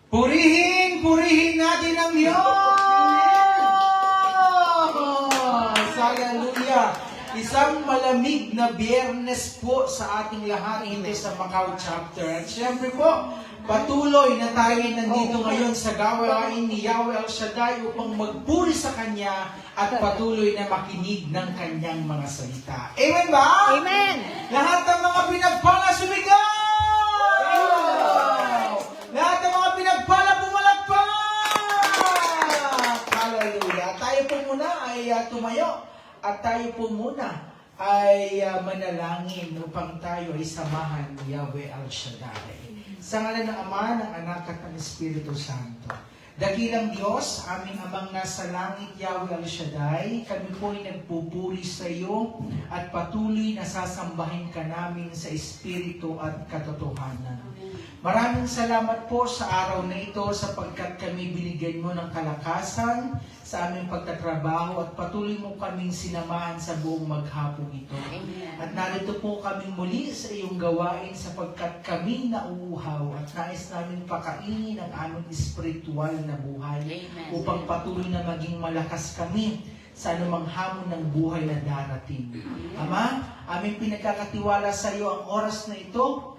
Purihin natin ang Diyos! Hallelujah! Isang malamig na Biyernes po sa ating lahat dito sa Macau chapter. At syempre po, patuloy na tayo nandito ngayon sa gawain ni Yahweh El Shaddai upang magpuri sa Kanya at patuloy na makinig ng Kanyang mga salita. Amen ba? Amen! Lahat ng mga pinagpala sumigaw! Lahat ng mga pinagpala bumalagpak! Hallelujah! Tayo po muna ay tumayo at tayo po muna ay manalangin upang tayo ay samahan ni Yahweh El Shaddai. Sa ngalan ng Ama, ng Anak at ng Espiritu Santo. Dakilang Diyos, aming Amang nasa langit, Yahweh El Shaddai, kami po ay nagpupuri sa iyo at patuloy na sasambahin ka namin sa Espiritu at katotohanan. Maraming salamat po sa araw na ito sapagkat kami binigyan mo ng kalakasan sa aming pagtatrabaho at patuloy mo kaming sinamahan sa buong maghapon ito. At narito po kaming muli sa iyong gawain sapagkat kami nauuhaw at nais namin pakainin ang aming espiritual na buhay upang patuloy na maging malakas kami sa anumang hamon ng buhay na darating. Ama, aming pinagkakatiwala sa iyo ang oras na ito,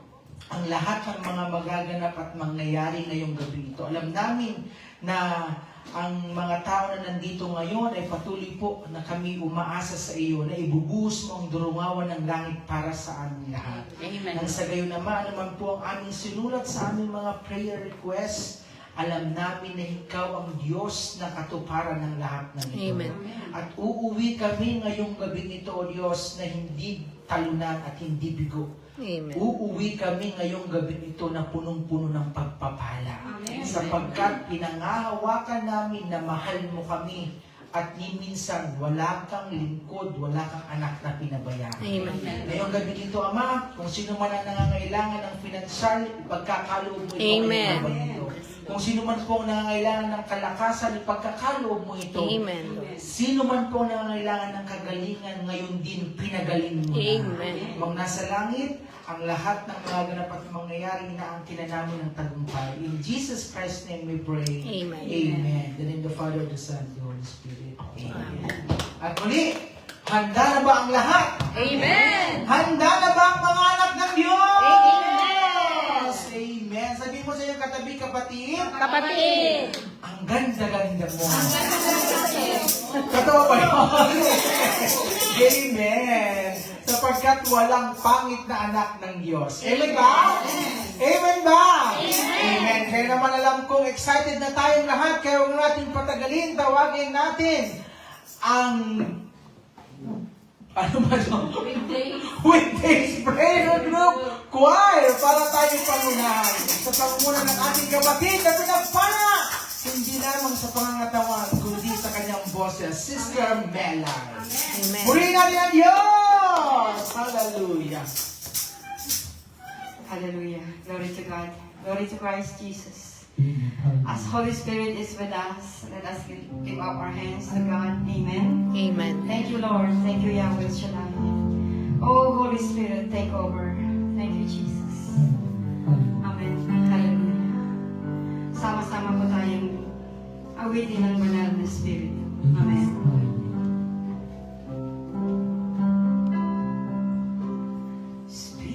ang lahat ng mga magaganap at mangyayari ngayong gabi ito. Alam namin na ang mga tao na nandito ngayon ay patuloy po na kami umaasa sa iyo na ibubuhos mo ang durungawan ng langit para sa amin lahat. Amen. Nang sa gayon naman po ang aming sinulat sa aming mga prayer requests, alam namin na ikaw ang Diyos na katuparan ng lahat ng ito. Amen. At uuwi kami ngayong gabi ito, O Diyos, na hindi talunan at hindi bigo. Amen. Uuwi kami ngayong gabi ito na punong-puno ng pagpapala. Amen. Sapagkat pinangahawakan namin na mahal mo kami at ni minsan wala kang lingkod, wala kang anak na pinabayaan. Amen. Ngayong gabi dito, Ama, kung sino man ang nangangailangan ng financial, ipagkakaloob mo ito. Amen. ngayong gabi ito. Kung sino man po ang nangangailangan ng kalakasan, ipagkakaloob mo ito. Amen. Sino man po ang nangangailangan ng kagalingan, ngayon din pinagaling mo na. Amen. Mang nasa langit, ang lahat ng mga ganap at mangyayari na ang namin ng tagumpay. In Jesus Christ's name we pray. Amen. Amen. Then in the Father, the Son, the Holy Spirit. Amen. At muli, handa na ba ang lahat? Amen. Handa na ba ang mga anak ng Diyos? Amen. Amen. Sabihin mo sa iyong katabi, kapatid, Kapatid! ang ganda-ganda mo. Totoo ba yun? Amen. Sapagkat walang pangit na anak ng Diyos. Amen ba? Amen ba? Amen. Kaya naman alam kong excited na tayong lahat. Kaya huwag natin patagalin. Tawagin natin ang ano ba ito? Weekdays Prayer Group Choir para tayo pangunahan. Sa pangunguna ng ating kapatid na pinagpala, hindi lamang sa pangangatawan, kundi sa kanyang boses, Sister Mela. Amen. Purihin natin ang Diyos! Hallelujah! Hallelujah. Glory to God. Glory to Christ Jesus. As Holy Spirit is with us, let us give up our hands to God. Amen. Amen. Thank you, Lord. Thank you, Yahweh Shaddai. Oh, Holy Spirit, take over. Thank you, Jesus. Amen. Hallelujah. Sama-sama po tayong awitin ng banal na Spirit. Amen.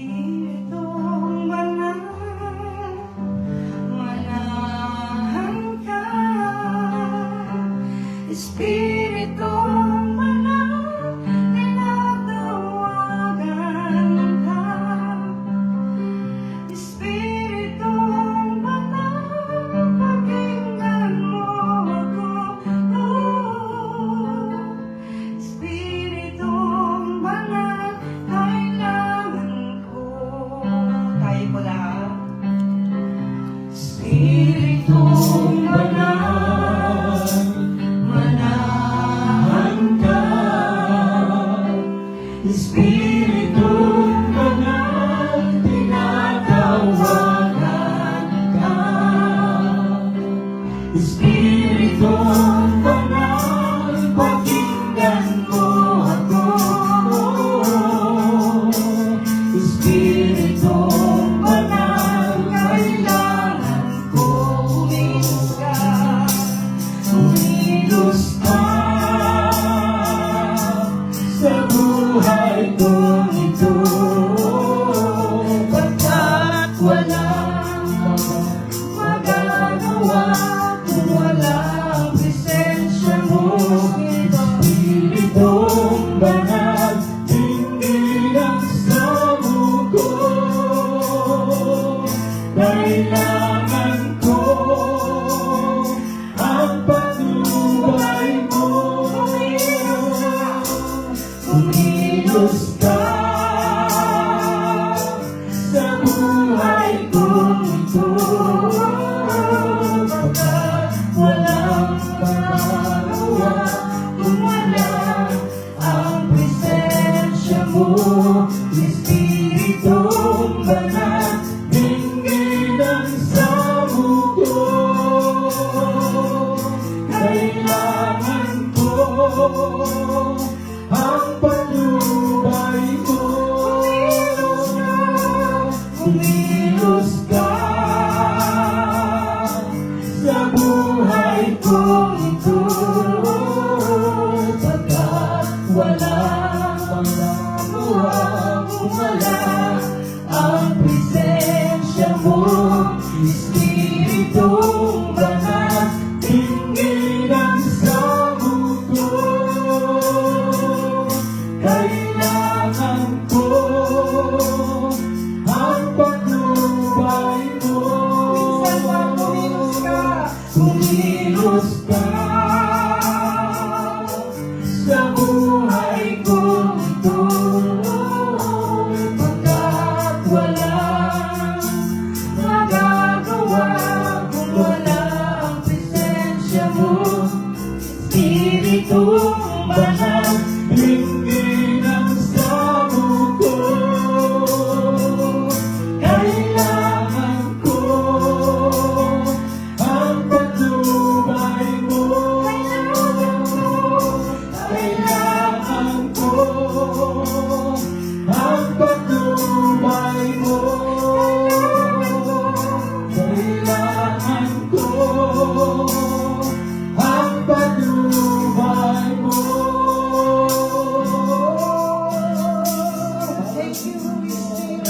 Spiritong banal, manahan ka. Spiritong banal, tinatawagan ka. Spiritong banal, pakinggan mo ako. Spiritong banal, kailangan ko. Tayo po lahat. Spiritong banal, manahan ka. Spiritong banal, tinatawagan ka. Spiritong banal, pakinggan mo ako. Spiritong banal, kailangan ko. walang magagawa kung walang presensya mo. Espiritong banal, hindi lang sa mundo. Kailangan ko ang patnubay mo. Kumilos ka sa buhay kong ito, pagkat walang magagawa kung wala ang presensya mo. Espiritong banal, hindi lang sa mundo. Kailangan ko ang patnubay mo. Kumilos ka sa buhay kong ito, pagkat walang magagawa kung wala ang presensya mo. Espiritong banal, hindi lang sa mundo. Kailangan ko ang patnubay mo. Kumilos ka sa buhay kong ito, pagkat walang magagawa kung walang presensya mo. Espiritong banal, hindi lang sa mundo. Kailangan ko ang patnubay mo. Kailangan ko ang patnubay mo. Kailangan ko ang patnubay mo. Thank you, Holy Spirit.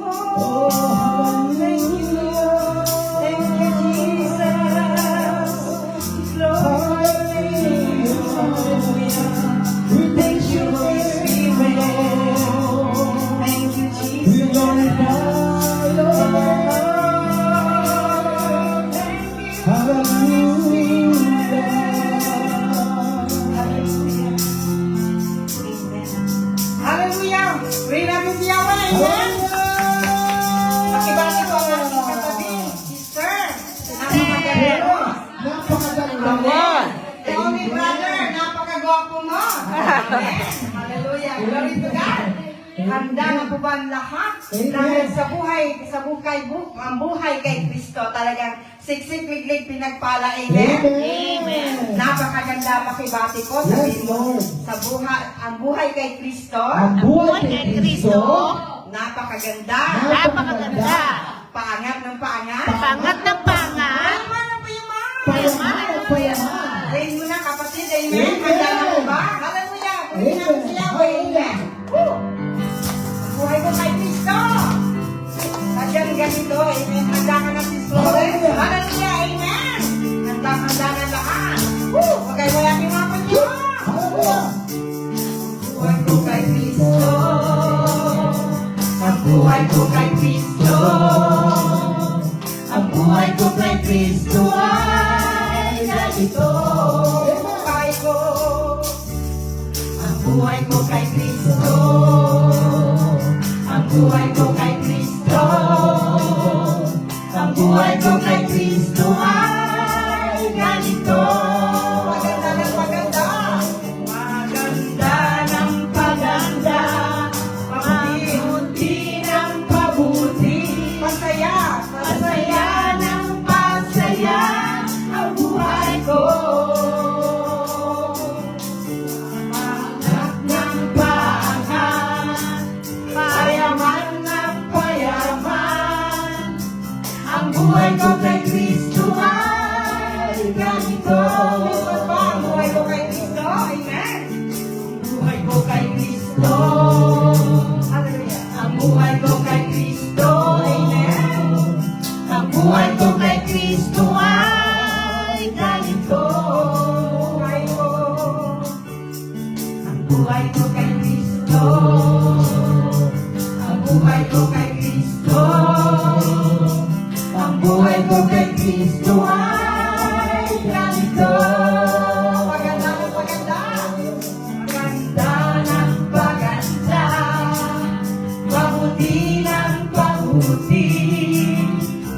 Oh, Oh, thank you, Lord. Thank you, Jesus. Glory, hallelujah. Thank you, Holy Spirit. Thank you, Jesus. We glorify your name. Hallelujah! Pray natin si Yahweh! Amen! Pakibati ko ang aking katabi, sister. Napakaganda. Naomi brother, napakagwapo mo. Amen! Hallelujah! Glory to God! Handa na po ba ang lahat? Dahil ang buhay kay Kristo talagang siksik-liglig pinagpala. Amen? Amen. Napakaganda pakibati ko. Sabihin mo, ang buhay kay Kristo, Ang Buhay kay Kristo, napakaganda. napakaganda. Paangat ng paangat. Pangat ng pangat. Payaman ang payaman. Payaman ang payaman. Praise mo na kapatid. Amen. Handa na mo ba? Hallelujah. Pwede namin si Yahweh. Amen. Woo! Ang buhay ko kay Kristo. Sadyang ganito. Amen. Handa ka na si Flores. Hallelujah. Amen. Handa na lahat. Woo! Huwag kayo wayakin mga panyo. Buhay ko kay Kristo. Ang buhay ko kay Kristo. Ang buhay ko kay Kristo ay ganito. Buhay ko. Ang buhay ko kay Kristo. Ang buhay ko kay Kristo. Ang buhay ko kay Kristo ay ganito. Maganda ng maganda. Maganda ng paganda. Pabuti ng pabuti. Pasaya. Pasaya ng pasaya. Ang buhay ko. Paangat ng paangat. Payaman ng payaman. Ang buhay ko kay Kristo ay ganito. Ang buhay ko kay Kristo. Amen. Ang buhay ko kay Kristo. Hallelujah. Ang buhay ko kay Kristo. Kristo ay ganito. Paganda ng paganda. Maganda ng paganda, mabuti ng mabuti,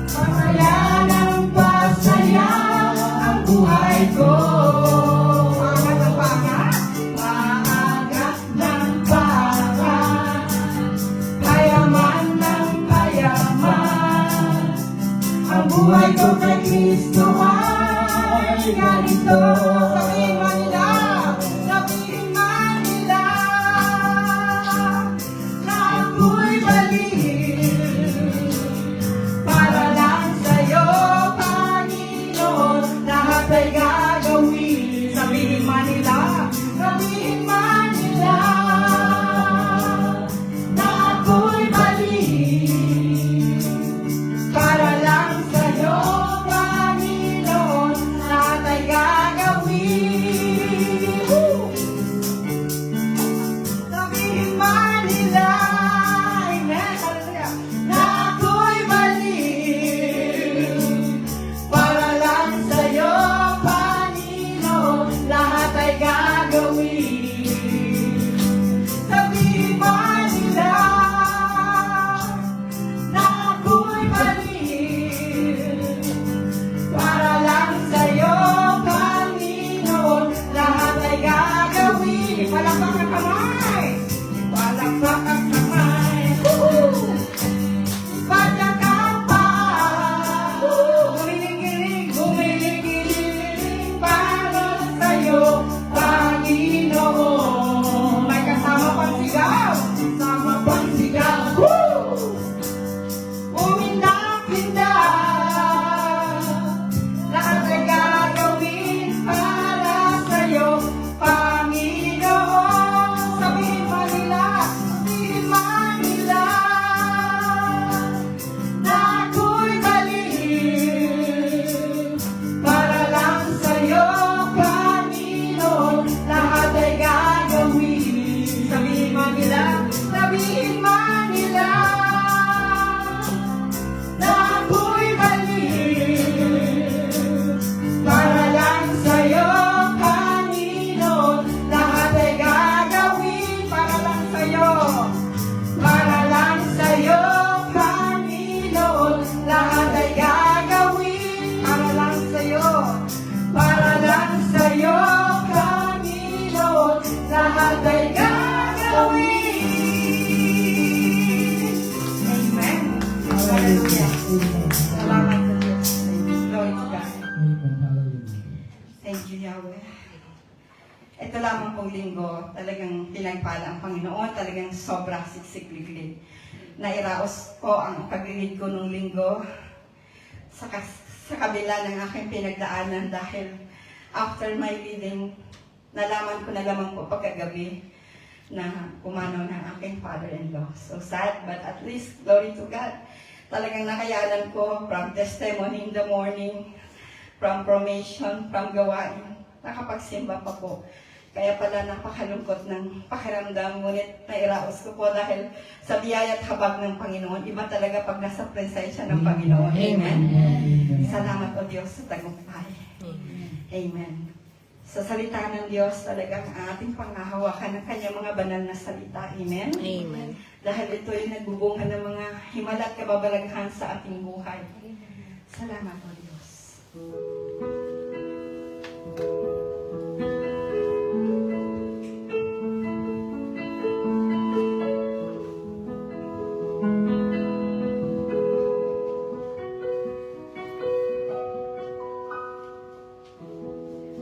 masaya ng pasaya ang buhay ko. Pangat ng pangat. Paangat ng paangat, payaman ng payaman, ang buhay ko kay Kristo ay ganito. Sabihin man nila, sabihin man nila, Na ako'y baliw para lang sa'yo, Panginoon, lahat ay gagawin. sabihin man nila, Sabihin man nila na ako'y baliw para lang sa'yo, Panginoon, lahat ay gagawin. Sabihin man nila, amen, hallelujah, na ako'y baliw para lang sa'yo, Panginoon, lahat ay gagawin. Sabihin man nila na ako'y baliw para lang sa'yo, Panginoon, lahat ay gagawin. palakpak ng kamay. Palakpak ang kamay. Woohoo! Ipadyak ang paa. Gumiling-giling, gumiling-giling para sa'yo, Panginoon. May kasama pang sigaw. Sama pang sigaw. Woo! Umindak-indak, lahat ay gagawin para sa'yo, Panginoon. Sabihin man nila, sabihin man nila, na ako'y baliw para lang sa'yo, Panginoon, lahat ay gagawin. Sabihin man nila, sabihin man nila, na ako'y baliw para lang sa'yo, Panginoon, lahat ay gagawin para lang sa'yo. Para lang sa'yo, Panginoon, lahat ay gagawin. Para lang sa'yo. Para lang sa'yo, Panginoon, lahat ay gagawin. Amen. Hallelujah. Salamat sa Diyos. Glory to God. Thank you, Yahweh. Ito lamang pong linggo, talagang pinagpala ang Panginoon, talagang sobra siksik-liglig. Nairaos ko ang paglilid ko nung linggo sa kabila ng aking pinagdaanan dahil after my leading, nalaman ko na lamang po pagkagabi na pumanaw ng aking father-in-law. So sad, but at least, glory to God. Talagang nakayanan ko from testimony in the morning, from formation, from gawain, nakapagsimba pa po. Kaya pala napakalungkot ng pakiramdam, ngunit nairaos ko po dahil sa biyaya at habag ng Panginoon, iba talaga pag nasa presensya ng Panginoon. Amen. Salamat o Diyos sa tagumpay. Amen. Sa salita ng Diyos, talagang ating panghahawakan ng kanyang mga banal na salita. Amen. Amen. Dahil ito ay nagbubunga ng mga himala at kababalaghan sa ating buhay. Salamat o Diyos.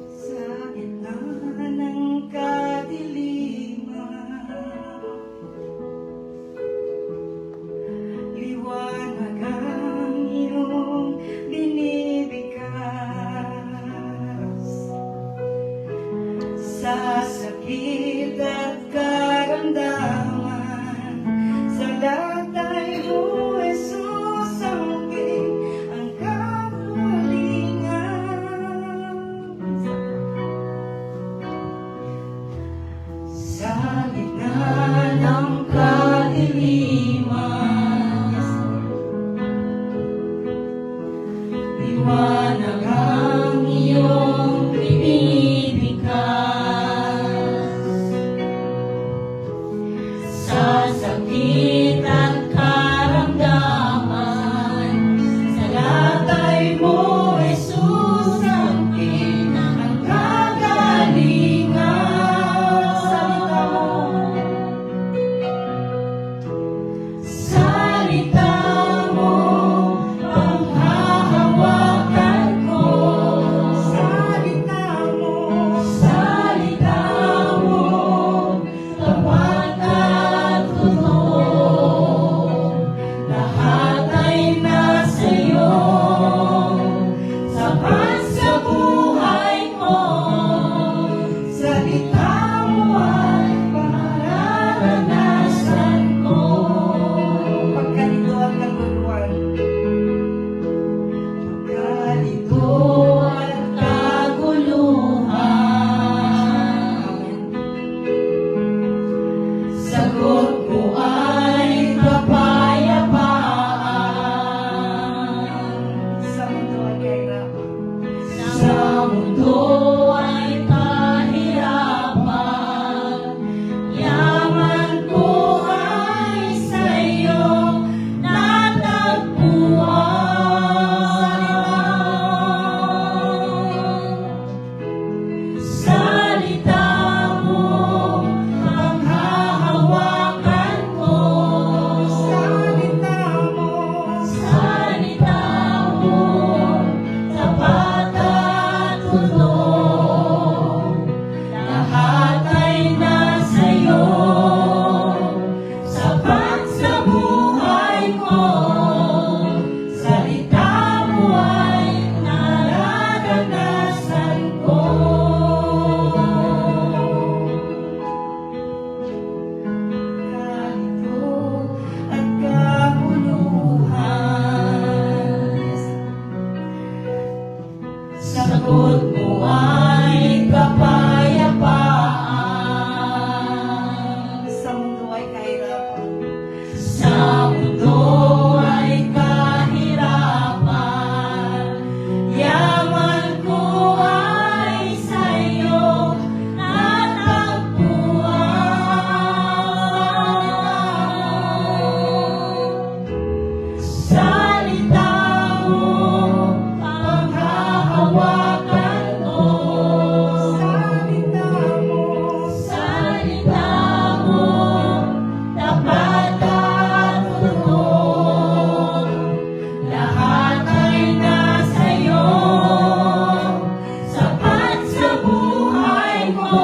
Sa gitna ng kadiliman, liwanag ang iyong binibigkas. salita mo, panghahawakan ko. Salita mo, tapat at totoo. Lahat ay nasa iyo, sapat sa buhay ko.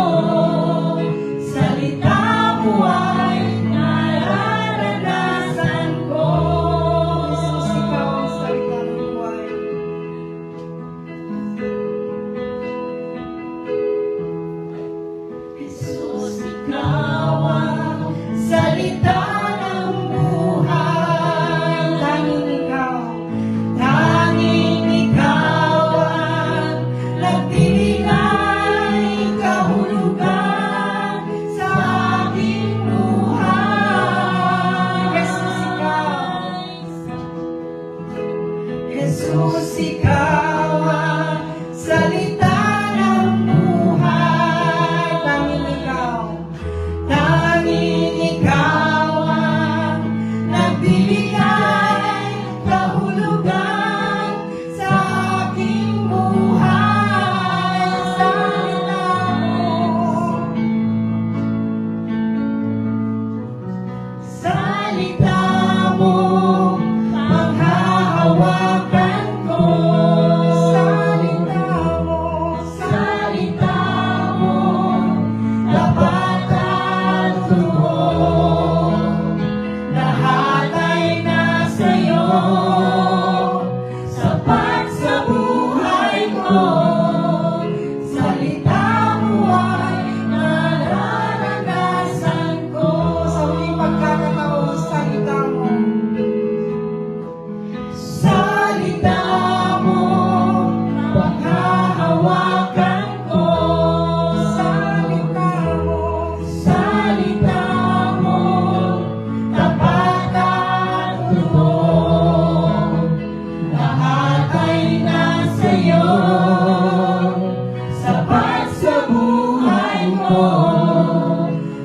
Salita mo ay nararanasan ko. Jesus, ikaw ang salita ng buhay. Jesus, ikaw ang salita ng buhay. Tanging ikaw. Tanging ikaw ang nagbibigay kahulugan sa aking buhay. Jesus, ikaw. Jesus, ikaw ang salita ng buhay. Tanging ikaw. Tanging ikaw ang nagbibigay kahulugan sa aking buhay. Salita mo, panghahawakan ko. Salita mo, tapat at totoo. Lahat ay nasa iyo, sapat sa buhay ko. Salita mo ay nararanasan ko. Sa huling pagkakataon, salita mo. Salita mo, panghahawakan ko. Salita mo, tapat at totoo. Lahat ay nasa iyo, sapat sa buhay ko.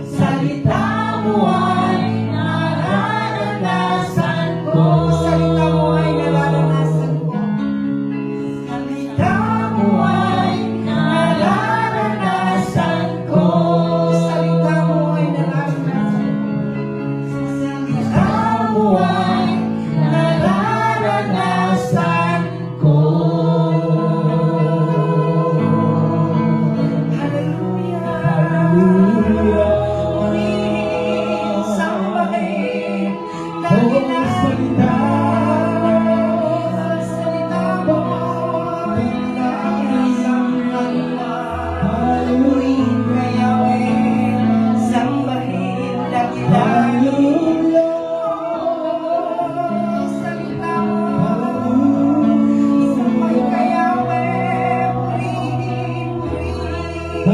Salita mo ay nararanasan ko. Salita mo ay nararanasan ko. Salita mo ay nararanasan ko. Salita mo ay nararanasan ko. Salita mo ay nararanasan ko. Hallelujah. Sambahin. Lagi na. Salita mo. Hallelujah. Yahweh. Sambahin. Lagi na. Salita mo. Sambahin ka, Yahweh. Purihin, purihin.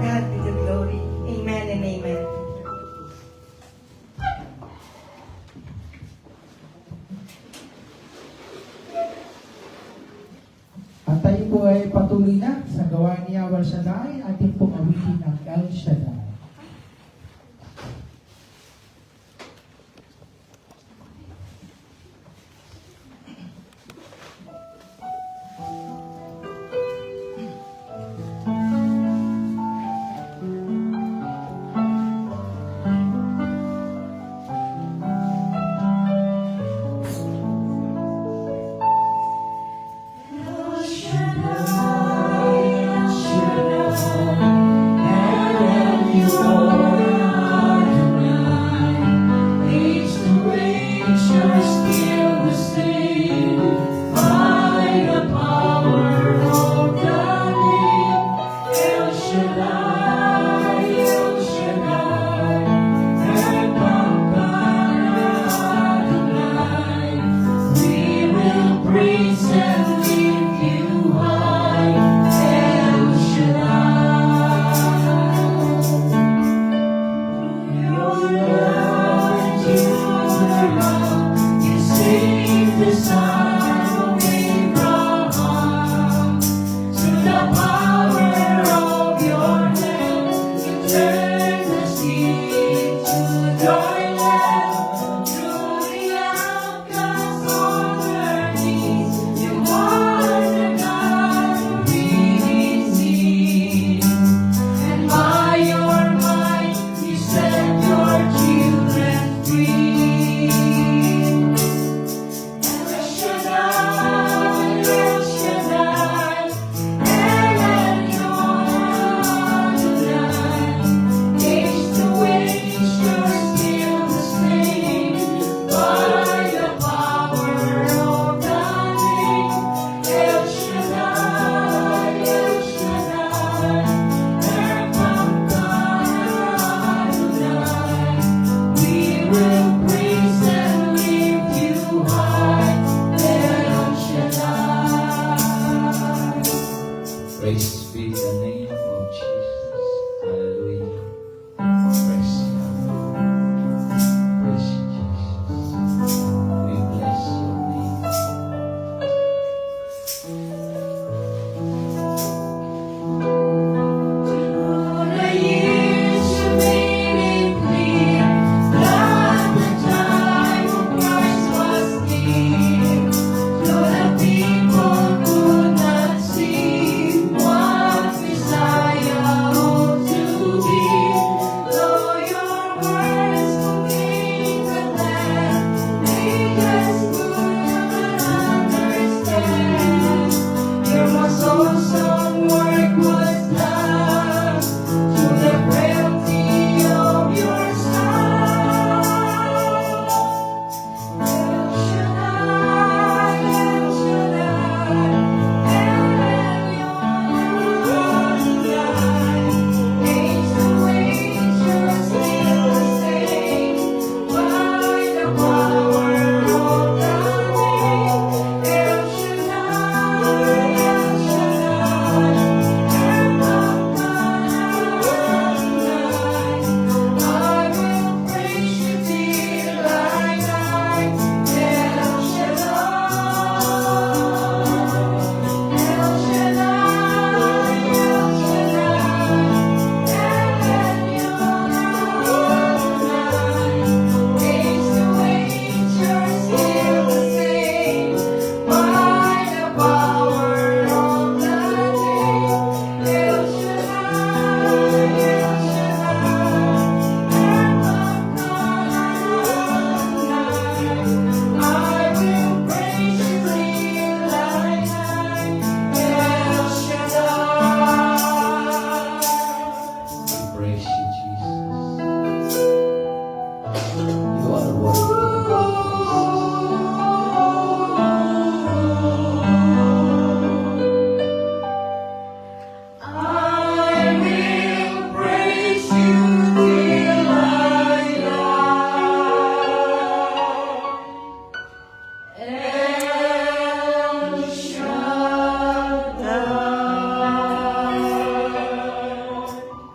God be the glory. Amen and amen. At tayo po ay patuloy na sa gawain ni Yahweh Shaddai, ating pong awitin ang El Shaddai. Shaddai,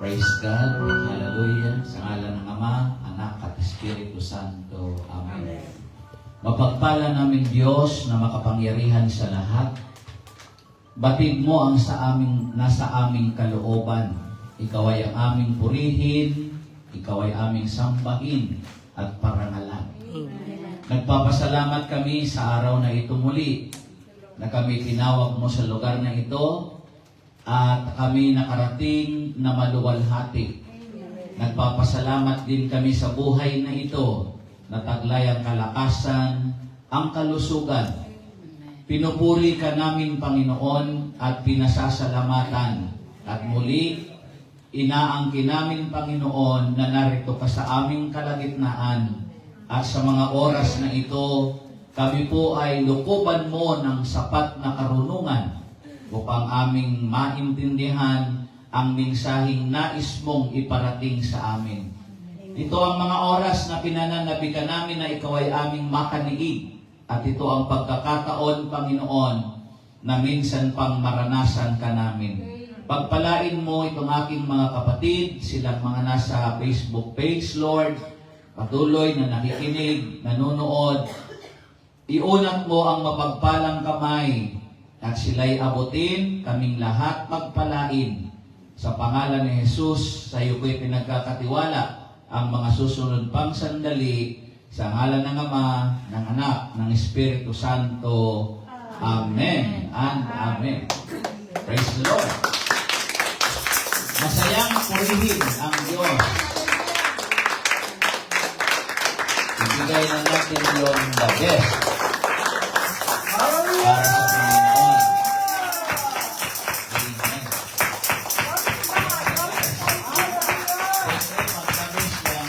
Praise God. Hallelujah. Sa ngalan ng Ama, Anak at Espiritu Santo. Amen. Mapagpala namin Diyos na makapangyarihan sa lahat. Batid mo ang nasa aming kalooban. Ikaw ay ang aming purihin, ikaw ay aming sambahin at parangalan. Nagpapasalamat kami sa araw na ito muli na kami tinawag mo sa lugar na ito at kami nakarating na maluwalhati. Nagpapasalamat din kami sa buhay na ito na taglay ang kalakasan, ang kalusugan. Pinupuri ka namin, Panginoon, at pinasasalamatan. At muli, inaangkin namin, Panginoon, na narito ka sa aming kalagitnaan. At sa mga oras na ito, kami po ay lukuban mo ng sapat na karunungan upang aming maintindihan ang mensaheng nais mong iparating sa amin. Ito ang mga oras na pinananabi ka namin na ikaw ay aming makaniig. At ito ang pagkakataon, Panginoon, na minsan pang maranasan ka namin. Pagpalain mo itong aking mga kapatid, silang mga nasa Facebook page, Lord, patuloy na nakikinig, nanonood. Iunat mo ang mapagpalang kamay at sila'y abutin, kaming lahat magpalain. Sa pangalan ni Jesus, sa iyo ko'y pinagkakatiwala ang mga susunod pang sandali. Sa ngalan ng Ama, ng Anak, ng Espiritu Santo. Amen and Amen. Praise the Lord. Masayang purihin ang Diyos. Ibigay na natin yung the best para sa Panginoon. Amen. Magkabis lang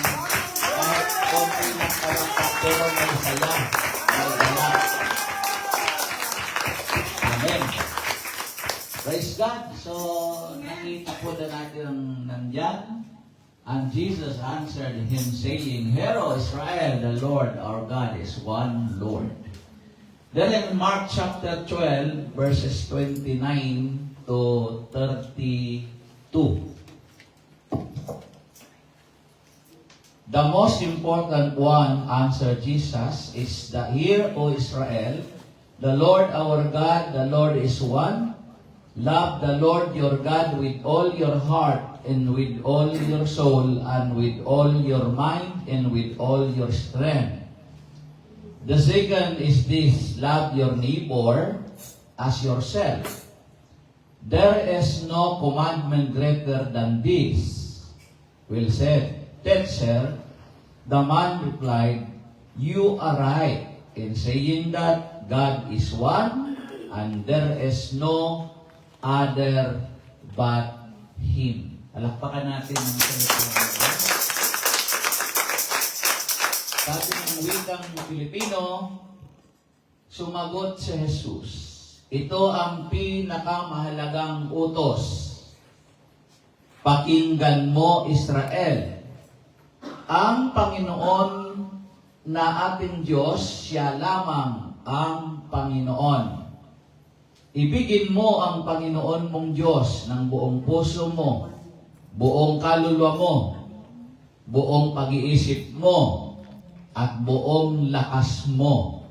kahit konti lang kalangka, pero may saya, may ganap. Amen. Praise God. So, nakita po na natin nandyan. And Jesus answered him saying, Hear, O Israel, the Lord our God is one Lord. Then in Mark chapter 12, verses 29 to 32. The most important one, answered Jesus, is the Hear, O Israel, the Lord our God, the Lord is one. Love the Lord your God with all your heart and with all your soul and with all your mind and with all your strength. The second is this, love your neighbor as yourself. There is no commandment greater than this. Will said, Teacher, the man replied, You are right in saying that God is one and there is no other but Him. Palakpakan natin ang salita ng Diyos. Sabi ng wikang Pilipino, sumagot si Jesus. Ito ang pinakamahalagang utos. Pakinggan mo, Israel. Ang Panginoon na ating Diyos, siya lamang ang Panginoon. Ibigin mo ang Panginoon mong Diyos ng buong puso mo, buong kaluluwa mo, buong pag-iisip mo, at buong lakas mo.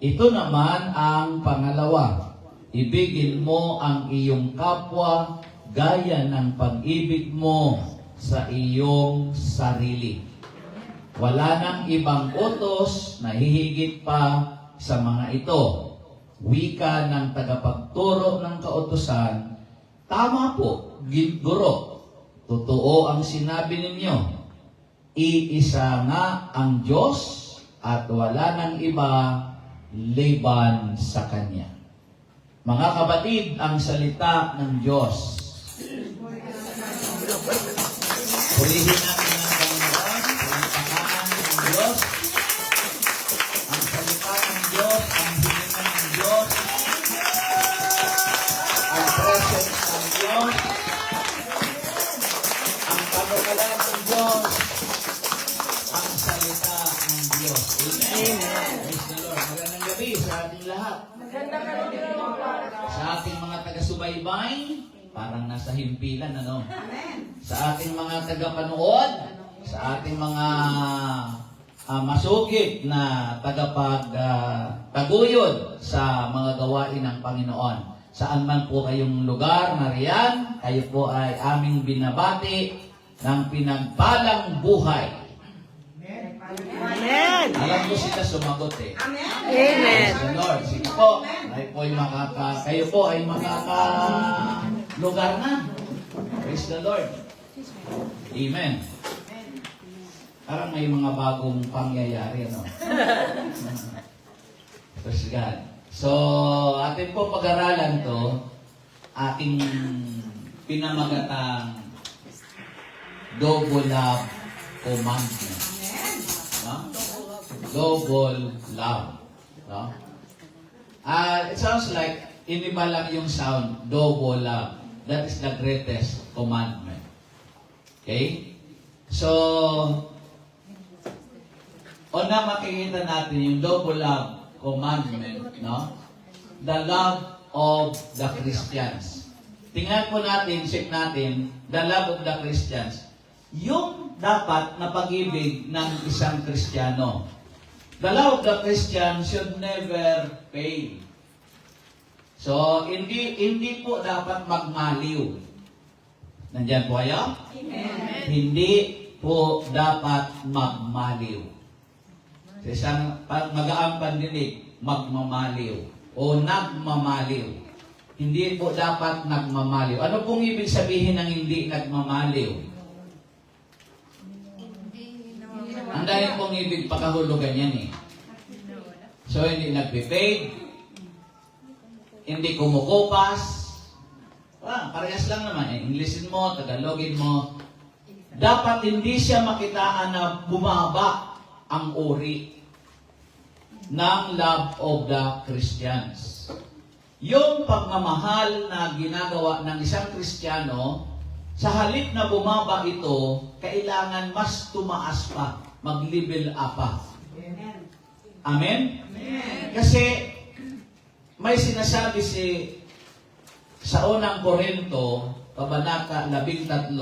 Ito naman ang pangalawa. Ibigin mo ang iyong kapwa gaya ng pag-ibig mo sa iyong sarili. Wala nang ibang utos na hihigit pa sa mga ito. Wika ng tagapagturo ng kautusan, tama po, guro. Totoo ang sinabi ninyo. Iisa nga ang Diyos at wala nang iba liban sa Kanya. Mga kapatid, ang salita ng Diyos. Purihin natin ang Panginoon, purihin ng Diyos. Ang salita ng Diyos, ang hininga ng Diyos, ang presence ng Diyos, ang pagkakalan ng Diyos, ang salita ng Diyos. Amen. Praise the Lord. Magandang gabi sa ating lahat. Sa ating mga taga-subaybay, parang nasa himpilan, ano? Sa sa ating mga tagapanood, sa ating mga masugid na taguyod sa mga gawain ng Panginoon. Saan man po kayong lugar na riyan, kayo po ay aming binabati ng pinagpalang buhay. Amen. Alam ko sila sumagot eh. Amen. Praise the Lord. Sige po, kayo po ay lugar na. Praise the Lord. Amen. Parang may mga bagong pangyayari, ano? Praise God. So, atin po pag-aralan to, ating pinamagatang double love commandment. No? Double love. No? It sounds like, hindi ba lang yung sound, double love. That is the greatest commandment. Okay? So, una makikita natin yung double love commandment, no? The love of the Christians. Tingnan po natin, check natin, the love of the Christians. Yung dapat na pag-ibig ng isang Kristiyano. The love of the Christian should never fail. So, hindi po dapat magmaliw. Nandyan po kayo? Amen. Hindi po dapat magmaliw. Sa isang magaang pandinig, magmamaliw o nagmamaliw. Hindi po dapat nagmamaliw. Ano pong ibig sabihin ng hindi nagmamaliw? Ang dahil pong ibig pakahulugan yan eh. So, hindi nagpipaid, hindi kumukupas. Parehas lang naman eh. Englishin mo, Tagalogin mo. Dapat hindi siya makitaan na bumaba ang uri ng love of the Christians. Yung pagmamahal na ginagawa ng isang Kristiyano, sa halip na bumaba ito, kailangan mas tumaas pa, mag-level up pa. Amen? Kasi may sinasabi sa unang Korinto, Kabanata 13,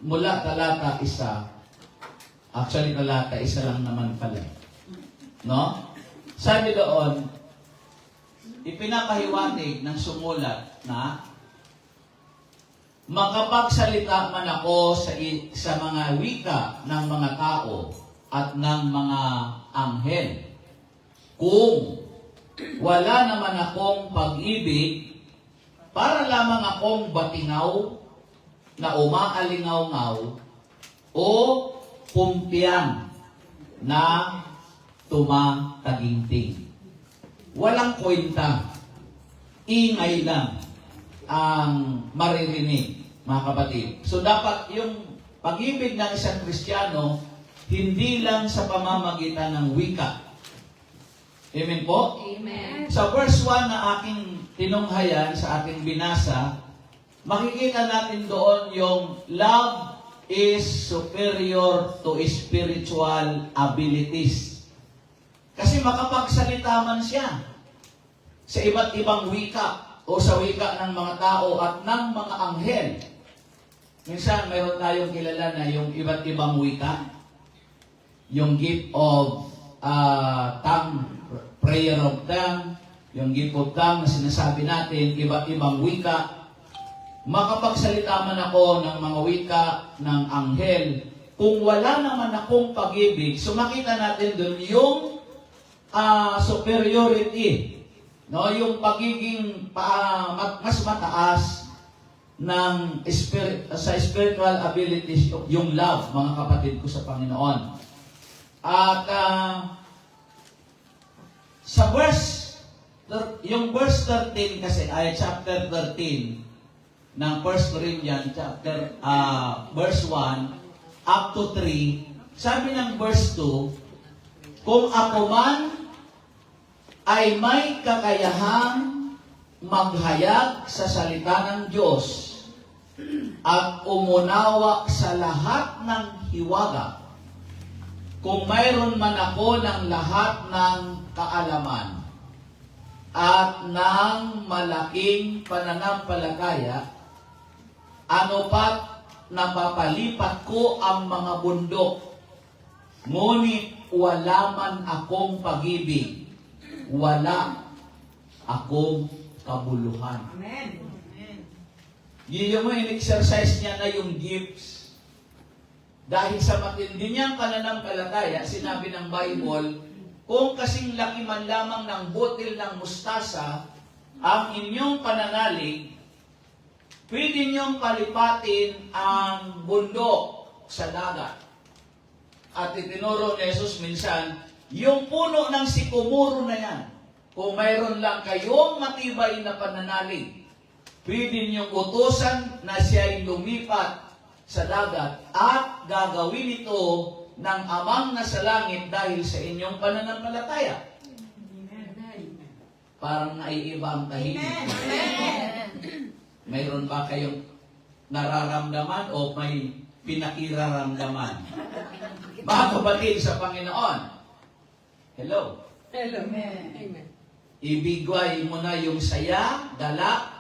mula talata 1, actually, talata, isa lang naman pala. No? Sabi doon, ipinapahiwatig ng sumulat na makapagsalita man ako sa mga wika ng mga tao at ng mga anghel. Kung wala naman akong pag-ibig, para lamang akong batingaw na umaalingaw-ngaw o kumpiang na tumataginting. Walang kwenta. Ingay lang ang maririnig, mga kapatid. So dapat yung pag-ibig ng isang Kristiyano, hindi lang sa pamamagitan ng wika. Amen po? Amen. Sa verse 1 na aking tinunghayan, sa ating binasa, makikita natin doon yung love is superior to spiritual abilities. Kasi makapagsalita man siya sa iba't ibang wika o sa wika ng mga tao at ng mga anghel. Minsan mayroon tayong kilala na yung iba't ibang wika, yung gift of tongue, prayer of tongue, yung gift of tongue na sinasabi natin, iba't ibang wika. Makapagsalita man ako ng mga wika ng anghel, kung wala naman akong pag-ibig, so makita natin doon yung superiority, no? Yung pagiging mas mataas ng sa spiritual abilities, yung love, mga kapatid ko sa Panginoon. At sa yung verse 13 kasi ay chapter 13 ng 1 Corinthians verse 1 up to 3, sabi ng verse 2, kung ako man ay may kakayahang maghayag sa salita ng Diyos at umunawa sa lahat ng hiwaga, kung mayroon man ako ng lahat ng kaalaman at ng malaking pananampalataya, ano pat napapalipat ko ang mga bundok, ngunit wala man akong pag-ibig, wala akong kabuluhan. Amen. Yun mo, in-exercise niya na yung gifts. Dahil sa matindi niyang pananampalataya, sinabi ng Bible, kung kasing laki man lamang ng butil ng mustasa, ang inyong pananalig, pwede niyong palipatin ang bundok sa dagat. At itinuro ni Jesus minsan, yung puno ng sikomoro na yan, kung mayroon lang kayong matibay na pananalig, pwede niyong utusan na siya'y lumipat sa dagat at gagawin ito ng Amang nasa langit dahil sa inyong pananampalataya. Parang naiiba ang tahimik. Mayroon ba kayong nararamdaman o may pinakiraramdaman? Mga kapatid sa Panginoon, hello. Amen. Ibigay mo na yung saya, dala,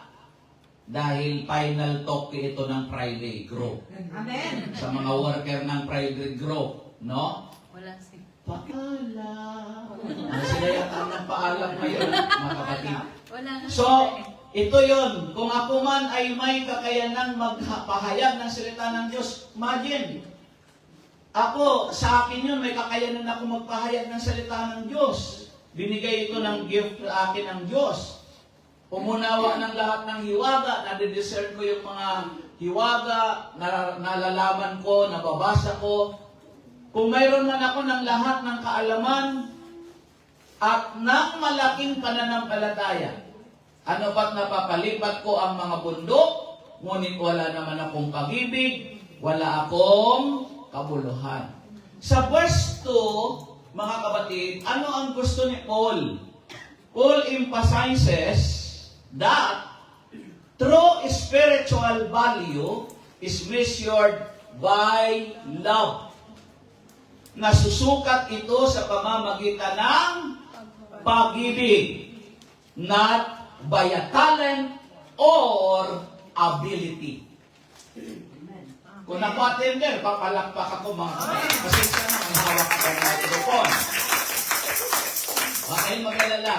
dahil final talk ito ng Friday group. Amen. Sa mga worker ng Friday group, no? Wala si. Paalam. Ano sila yata ng paalam ngayon, mga kapatid? Wala na. So, ito yon. Kung ako man ay may kakayanang magpahayag ng salita ng Diyos, imagine, ako, sa akin yun, may kakayanan ako magpahayag ng salita ng Diyos. Binigay ito ng gift sa akin ng Diyos. Umunawa ng lahat ng hiwaga, nadidiscern ko yung mga hiwaga, nalalaman ko, nababasa ko. Kung mayroon man ako ng lahat ng kaalaman at ng malaking pananampalataya, ano ba't napapalipat ko ang mga bundok, ngunit wala naman akong pag-ibig, wala akong kabuluhan. Sa verse 2, mga kapatid, ano ang gusto ni Paul? Paul emphasizes that true spiritual value is measured by love. Nasusukat ito sa pamamagitan ng pag-ibig, not by a talent or ability. Kung naku-attender, papalakpak ako mga kapatid. Kasi sana ang hawak ako ng microphone. Bakit mag-alala?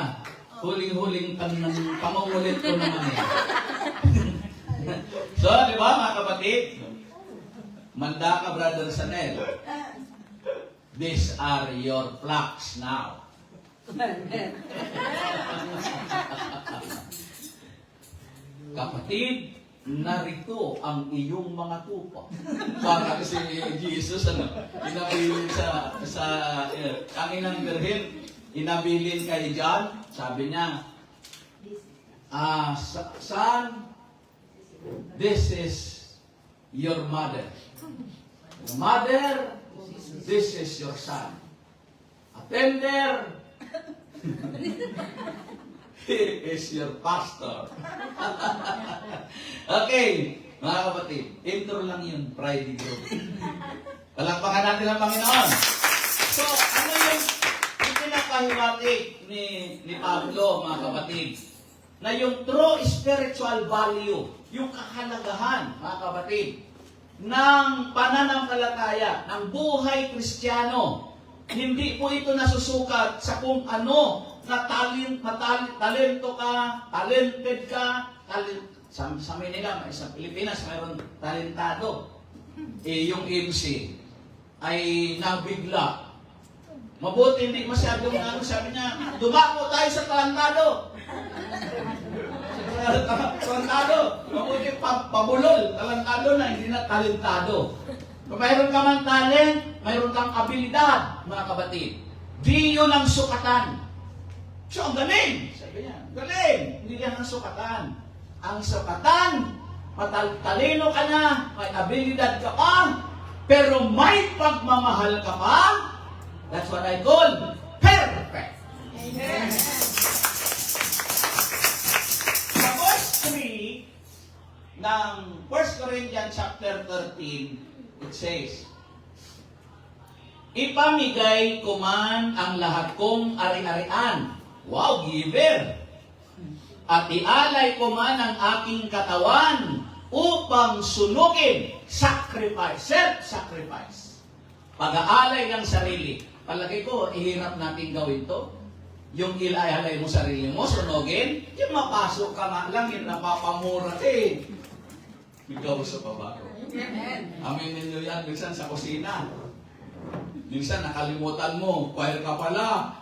Huling-huling pangungulit ko naman eh. So, di ba mga kapatid? Manda ka, Brother Sanel. These are your plaques now. Kapatid, narito ang iyong mga tupa. Para si Jesus, inabilin ang inang birhen, inabilin kay John, sabi niya, son, this is your mother. Mother, this is your son. Attender, he is your pastor. Okay, mga kapatid, intro lang yun, Friday group. Palakpakan natin ang Panginoon. So, ano yung pinakahiwatig ni Pablo, mga kapatid? Na yung true spiritual value, yung kahalagahan, mga kapatid, ng pananampalataya, ng buhay Kristiyano. Hindi po ito nasusukat sa kung ano na talento ka, talented ka, sa Manila, sa Pilipinas, mayroon talentado. Yung MC ay nabigla. Mabuti hindi masyadong sabi niya, dumako tayo sa talentado. Talentado. Mabuti pabulol. Talentado na, hindi na talentado. Kung mayroon ka man talent, mayroon kang abilidad, mga kapatid. Di yun ang sukatan. So, ang galing. Sabi niya, galing. Hindi yan ang sukatan. Ang sukatan, matalino ka na, may abilidad ka pa, pero may pagmamahal ka pa. That's what I call perfect. Amen. Sa verse 3 ng 1 Corinthians chapter 13, it says, ipamigay ko man ang lahat kong ari-arian. Wow, giver! At ialay ko man ang aking katawan upang sunugin, sacrifice, self-sacrifice. Pag-aalay ng sarili. Palagay ko, ihirap natin gawin to. Yung ilalay mo sarili mo, sunogin, yung mapasok ka nga lang, yung napapamura ka eh. Ikaw sa baba ko. Amin ninyo yan, minsan sa kusina. Minsan nakalimutan mo, choir ka pala.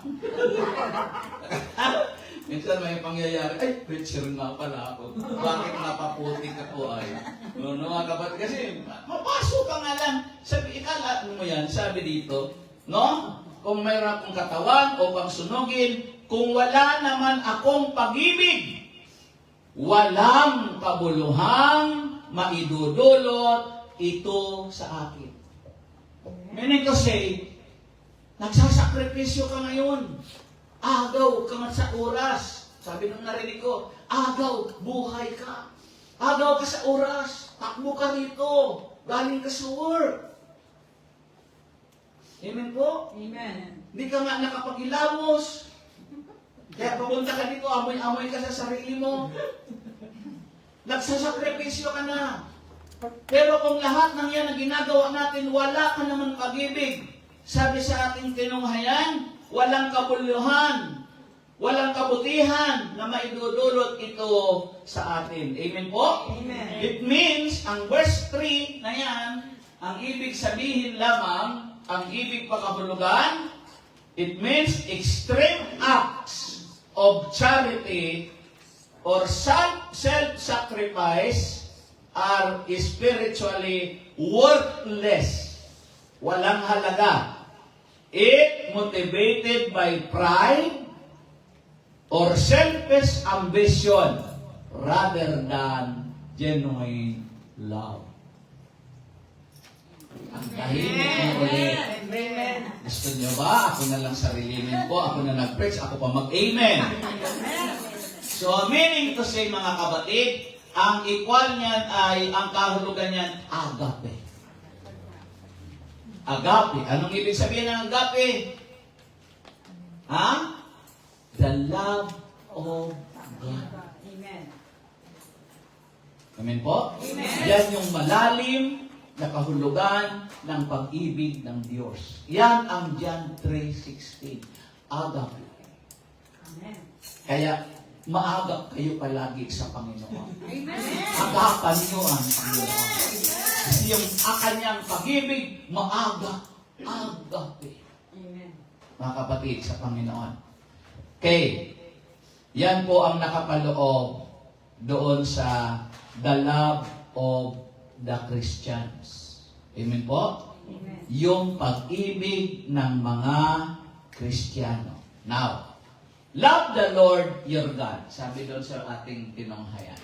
Minsan may pangyayari, ay, preacher nga pala ako. Bakit napaputik ako ay? No, mga kapatid, kasi mapasok ka nga lang. Sabi, ikala mo yan, sabi dito, no? Kung mayroon akong katawan o pang sunugin, kung wala naman akong pag-ibig, walang kabuluhang maidudulot ito sa akin. Meaning to say, nagsasakripisyo ka ngayon. Agaw ka nga sa oras. Sabi nung narinig ko, agaw, buhay ka. Agaw ka sa oras. Takbo ka rito. Galing ka sa work. Amen po? Amen. Hindi ka nga nakapag-ilamos. Kaya pumunta ka dito, amoy-amoy ka sa sarili mo. Nagsasakripisyo ka na. Pero kung lahat ng yan na ginagawa natin, wala ka naman pag-ibig. Sabi sa ating tinunghayan, walang kabuluhan, walang kabutihan na maidudulot ito sa atin. Amen po? Amen. It means, ang verse 3 na yan, ang ibig sabihin lamang, ang ibig pakahulugan, it means extreme acts of charity or self-sacrifice are spiritually worthless. Walang halaga. It motivated by pride or selfish ambition rather than genuine love. Ang tahimik mo ulit. Amen. Gusto niyo ba? Ako na lang sarilinin ko. Ako na nag-preach. Ako pa mag-amen. So, meaning to say, mga kapatid, ang equal niyan ay, ang kahulugan niyan, agape. Agape. Anong ibig sabihin ng agape? Ha? The love of God. Amen. Amen po? Amen. Yan yung malalim na kahulugan ng pag-ibig ng Diyos. Yan ang John 3:16. Agape. Amen. Kaya, maagap kayo palagi sa Panginoon. Amen. Agapan niyo ang Panginoon. Kasi yung kanyang pag-ibig, maaga. Agape. Amen. Mga kapatid, sa Panginoon. Okay. Yan po ang nakapaloob doon sa the love of the Christians. Amen po? Amen. Yung pag-ibig ng mga Kristiyano. Now, love the Lord your God. Sabi doon sa ating tinunghayan.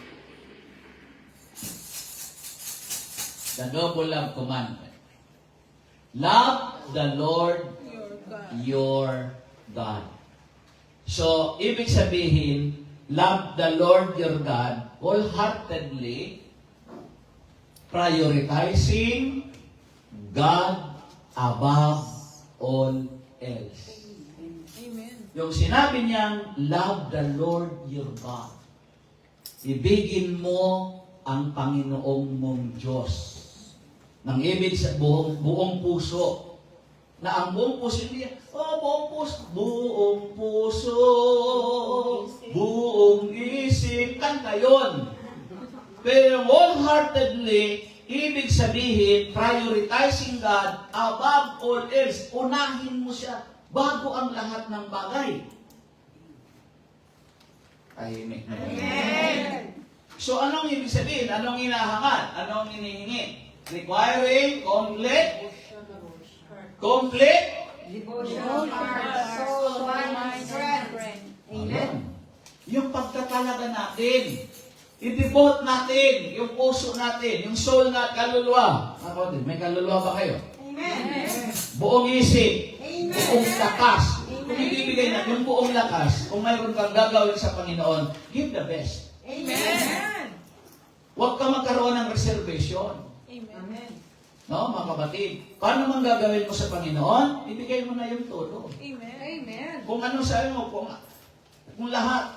The double love commandment. Love the Lord your God. So, ibig sabihin, love the Lord your God wholeheartedly, prioritizing God above all else. Amen. Yung sinabi niyang, love the Lord your God. Ibigin mo ang Panginoong mong Diyos. Nang ibig sa buong puso. Na ang buong puso, hindi, buong puso, buong isip, kanta yun. Pero wholeheartedly, ibig sabihin, prioritizing God above all else. Unahin mo siya bago ang lahat ng bagay. Tahimik na. Amen. So, anong ibig sabihin? Anong hinahangad? Anong hinihingi? Requiring complete Devotion, heart, soul, mind, strength. Amen. Yung pagtatalaga natin, i-devote natin, yung puso natin, yung soul natin, kaluluwa. Ako din, may kaluluwa ba kayo? Amen. Buong isip, Amen. buong lakas. Kung ibibigay natin yung buong lakas, kung mayroon kang gagawin sa Panginoon, give the best. Amen. Huwag ka magkaroon ng reservation. Amen. No, mga kapatid. Paano man gagawin mo sa Panginoon, ibigay mo na yung todo. Amen. Amen. Kung ano sabi mo, kung lahat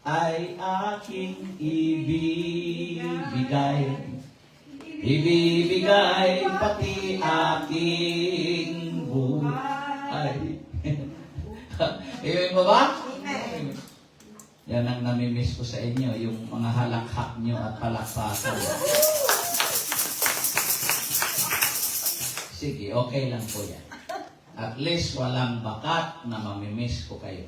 ay aking ibibigay. ibibigay pati aking buhay. Iyon mo ba? Yan ang namimiss ko sa inyo, yung mga halakhak nyo at palakpakan. Sige, okay lang po yan. At least walang bakat na mamimiss ko kayo.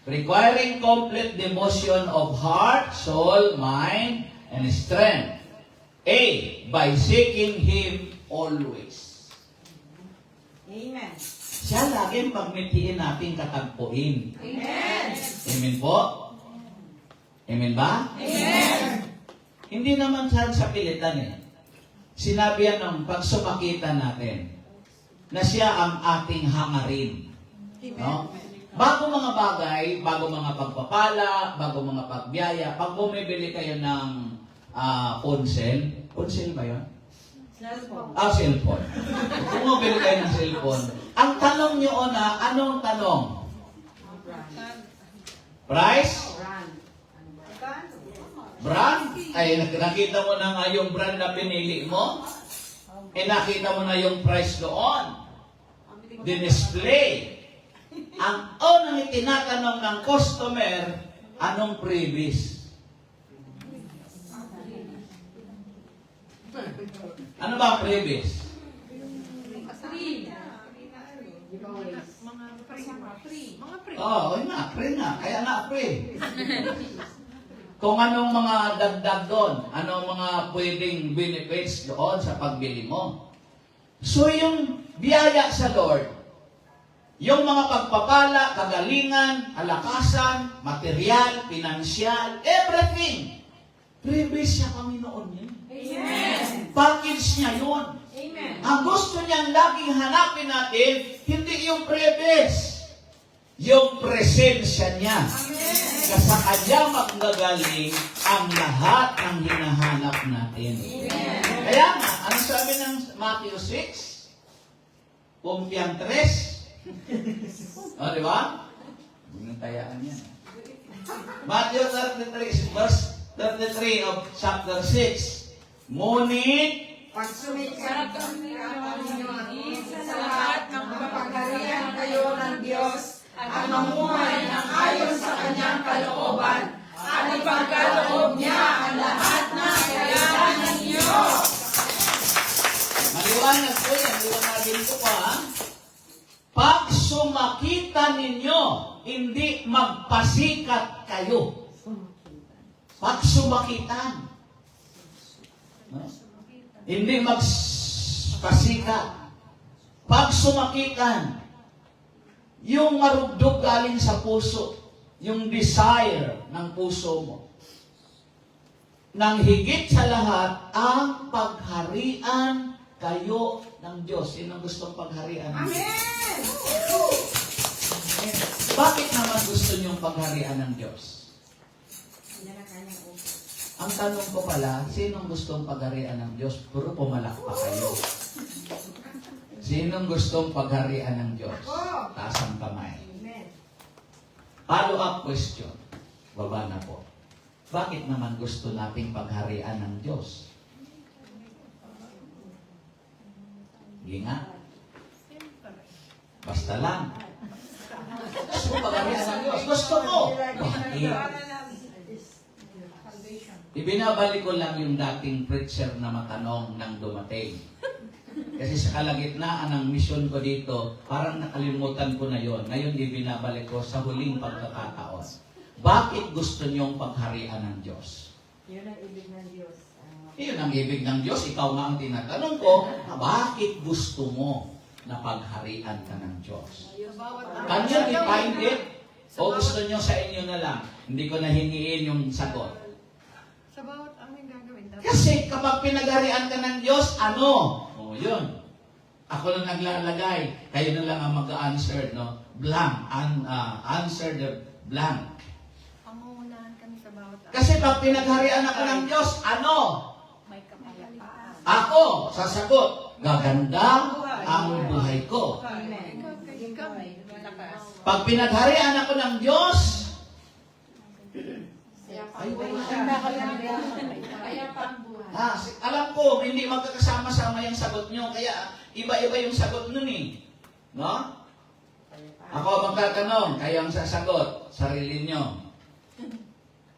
Requiring complete devotion of heart, soul, mind, and strength. A. By seeking Him always. Amen. Siya laging pagmitiin natin katagpuin. Amen. Amen po? Amen ba? Amen. Hindi naman sa pilitan eh. Sinabi yan ng pagsumakitan natin na siya ang ating hangarin. No? Bago mga bagay, bago mga pagpapala, bago mga pagbiyaya, pag bumibili kayo ng Ponsel ba yun? Cellphone. Kung bumibili kayo ng cellphone, ang tanong nyo na, anong tanong? Price? Brand? Ay, nakita mo na nga yung brand na pinili mo? Nakita mo na yung price doon. Display. Ang unang itinatanong ng customer, anong previous? Ano ba ang previous? Oo, free nga. Kaya nga free. Kung anong mga dagdag doon, anong mga pwedeng benefits doon sa pagbili mo. So yung biyaya sa Lord, yung mga pagpapala, kagalingan, alakasan, material, pinansyal, everything, previous siya Panginoon niya. Amen. Package niya yun. Amen. Ang gusto niyang laging hanapin natin, hindi yung previous, yung presensya niya. Kasi sa kanya magagaling ang lahat ng hinahanap natin. Kaya nga, ano sabi ng Matthew 6? Pumpiang 3? O, di ba? Huwag nang tayaan yan. Matthew 33, verse 33 of chapter 6. Ngunit, Sarap kami sa lahat ng mapagkariyan kayo ng Diyos at mamuhay ng ayon sa kanyang kalooban at ipagkaloob niya ang lahat ng kailangan ninyo. maliwanag po yan, liwanagin ko pa, ha? Pag sumakita ninyo, hindi magpasikat kayo. Pag sumakitan. No? Hindi magpasikat. Pag sumakitan, yung marugdog galing sa puso, yung desire ng puso mo, nang higit sa lahat, ang pagharian kayo ng Diyos. Sino gustong pagharian ng Diyos? Amen. Bakit naman gusto niyong pagharian ng Diyos? Ang tanong ko pala, sinong gustong pagharian ng Diyos? Puro pumalakpak kayo. Sinong gustong pagharian ng Diyos? Taas ang kamay. Follow-up question. Baba na po. Bakit naman gusto nating pagharian ng Diyos? Hindi nga. Basta lang. Gusto mo pagharian ng Diyos? Gusto mo. Bakit? Ibinabalik ko lang yung dating preacher na matanong nang dumating. Kasi sa kalagitnaan ng mission ko dito, parang nakalimutan ko na yon. Ngayon, ibinabalik ko sa huling pagkakataon. Bakit gusto niyong pagharian ng Diyos? Yun ang ibig ng Diyos. Yun ang ibig ng Diyos. Ikaw nga ang tinatanong ko, bakit gusto mo na pagharian ka ng Diyos? Can you define it? O gusto niyo sa inyo na lang? Hindi ko na hingiin yung sagot. Sa bawat aming gagawin, dapat Kasi kapag pinagharian ka ng Diyos, ano? O, yun. Ako na naglalagay. Kayo na lang ang mag-answer, no? Blank. Answer the blank. pangungunahan kami sa bawat Kasi pag pinagharian ako ng Diyos, ano? may kapayapaan. Ako, sasagot, gaganda ang buhay ko. Amen. Pag pinagharian ako ng Diyos, ay, Alam ko, hindi magkakasama-sama yung sagot nyo, kaya iba-iba yung sagot nun eh. No? Ako magtatanong, kayo ang sasagot, sarili nyo.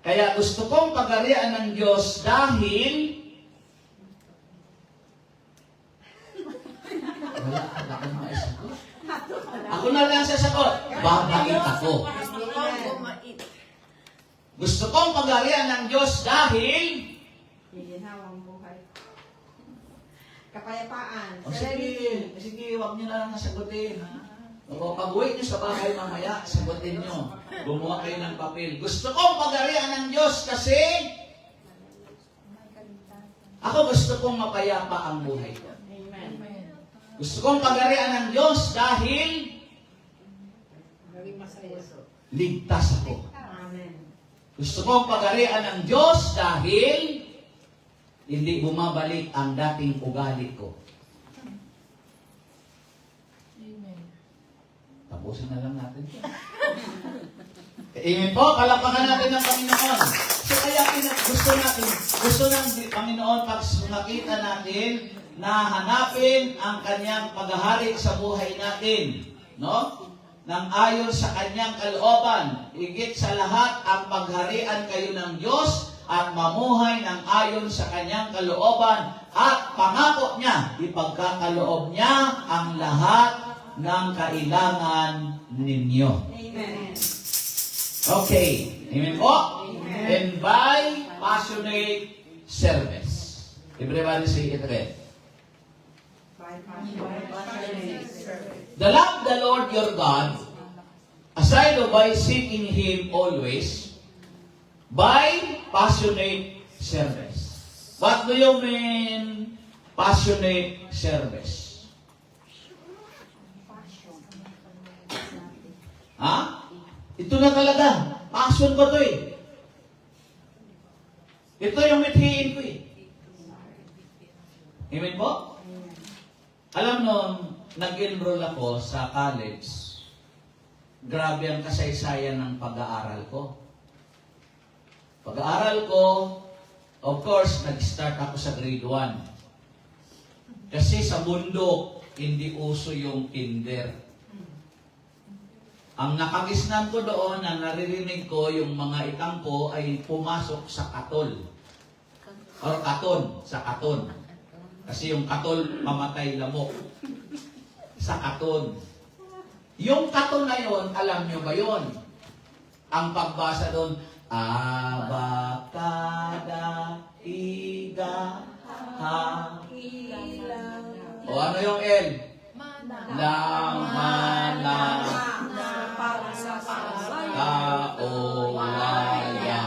Kaya gusto kong pagarian ng Diyos dahil wala akong maisagot. Ako na lang sasagot, babait ako. Gusto kong pagarian ng Diyos dahil Iginhawang buhay. Kapayapaan. o sige, huwag niyo na lang nasagutin. O pag-uwi niyo sa bahay mamaya, sagutin niyo. Gumawa kayo ng papel. Gusto kong pagarian ng Diyos kasi ako gusto kong mapayapa ang buhay ko. Gusto kong pagarian ng Diyos dahil ligtas ako. Amen. Gusto kong pagarian ng Diyos dahil hindi bumabalik ang dating ugali ko. Tapusin na lang natin. Amen po, palapakan natin ng Panginoon. So kaya gusto ng Panginoon pag nakita natin na hanapin ang kanyang paghahari sa buhay natin. No? Nang ayon sa kanyang kalooban, higit sa lahat ang pagharian kayo ng Diyos at mamuhay ng ayon sa kanyang kalooban at pangako niya, ipagkakaloob niya ang lahat ng kailangan ninyo. Amen. Okay. Amen po? Amen. And by passionate service. Everybody say it red. The love the Lord your God, aside of by seeking Him always, by passionate service. What do you mean passionate service? Ha? Ito na talaga. Passion ko to eh. Ito yung mithiin ko eh. Amen po? Alam nun, nag-enroll ako sa college. Grabe ang kasaysayan ng pag-aaral ko. Pag-aaral ko, of course, nag-start ako sa grade 1. Kasi sa bundok, hindi uso yung kinder. Ang nakagisnan ko doon, na naririnig ko, yung mga itangko ay pumasok sa katol. Or katon, sa katon. Kasi yung katol, mamatay lamok. Sa katon. Yung katon na yon, alam nyo ba yon? Ang pagbasa doon, abakada, iga, ha. O ano yung L? Lamana. Kaowaya.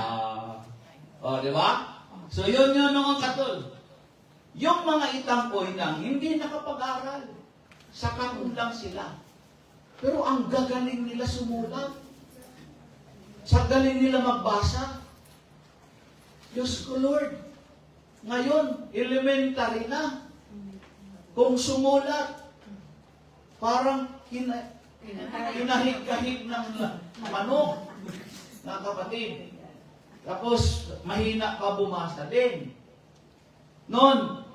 O, di ba? So, yun ang katol. Yung mga itangkoy lang, hindi nakapag-aral. Sa katol lang sila. Pero ang gagaling nila sumulat. Sa galing nila magbasa. Diyos ko, Lord. Ngayon, elementary na. Kung sumulat, parang hinahig-kahig ng manok na kapatid. Tapos, mahina pa bumasa din. Noon,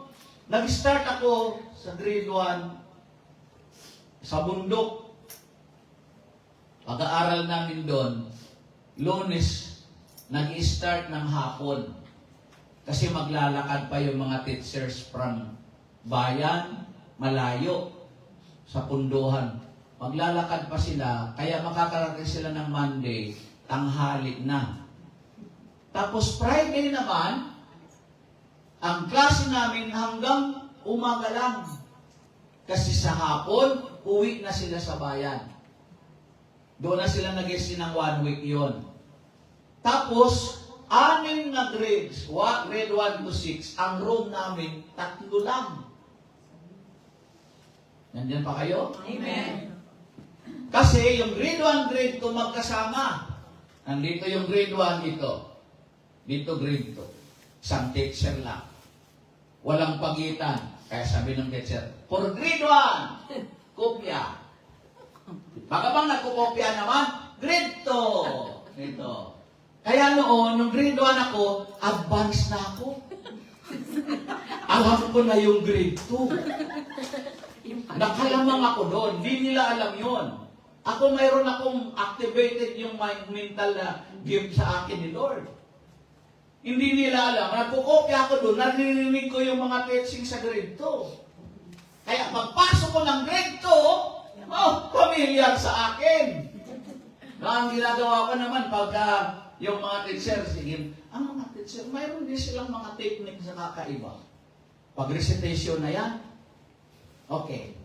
nag-start ako sa grade 1 sa bundok. Pag-aaral namin doon, Lunes, nag-start ng hapon. Kasi maglalakad pa yung mga teachers from bayan, malayo, sa punduhan. Maglalakad pa sila, kaya makakarating sila ng Monday, tanghali na. Tapos Friday naman, ang klase namin hanggang umaga lang. Kasi sa hapon, uwi na sila sa bayan. Doon na sila nag-stay ng 1 week yon. Tapos, 6 na grades, grade 1 to 6, ang room namin, 3 lang. Nandiyan pa kayo? Amen. Kasi yung grade 1, grade 2 magkasama. Nandito yung grade 1 dito. Dito grade 2. Isang teacher lang. Walang pagitan. Kaya sabi ng teacher, for grade 1, kopya. Baka bang nagkukopya naman? Grade 2. Ito. Kaya noon, yung grade 1 ako, advanced na ako. Alam ko na yung grade 2. Nakalamang ako doon. Hindi nila alam yon. Ako mayroon akong activated yung mental na gift sa akin ni Lord. Hindi nila alam. Nagkukopya ako doon. Naririnig ko yung mga teaching sa grade 2. Kaya pagpasok ko ng grade 2, familiar sa akin. Na ang ginagawa ko naman pagka yung mga teacher, sige, ang mga teacher, mayroon din silang mga technique sa kakaiba. Pag recitation na yan, okay.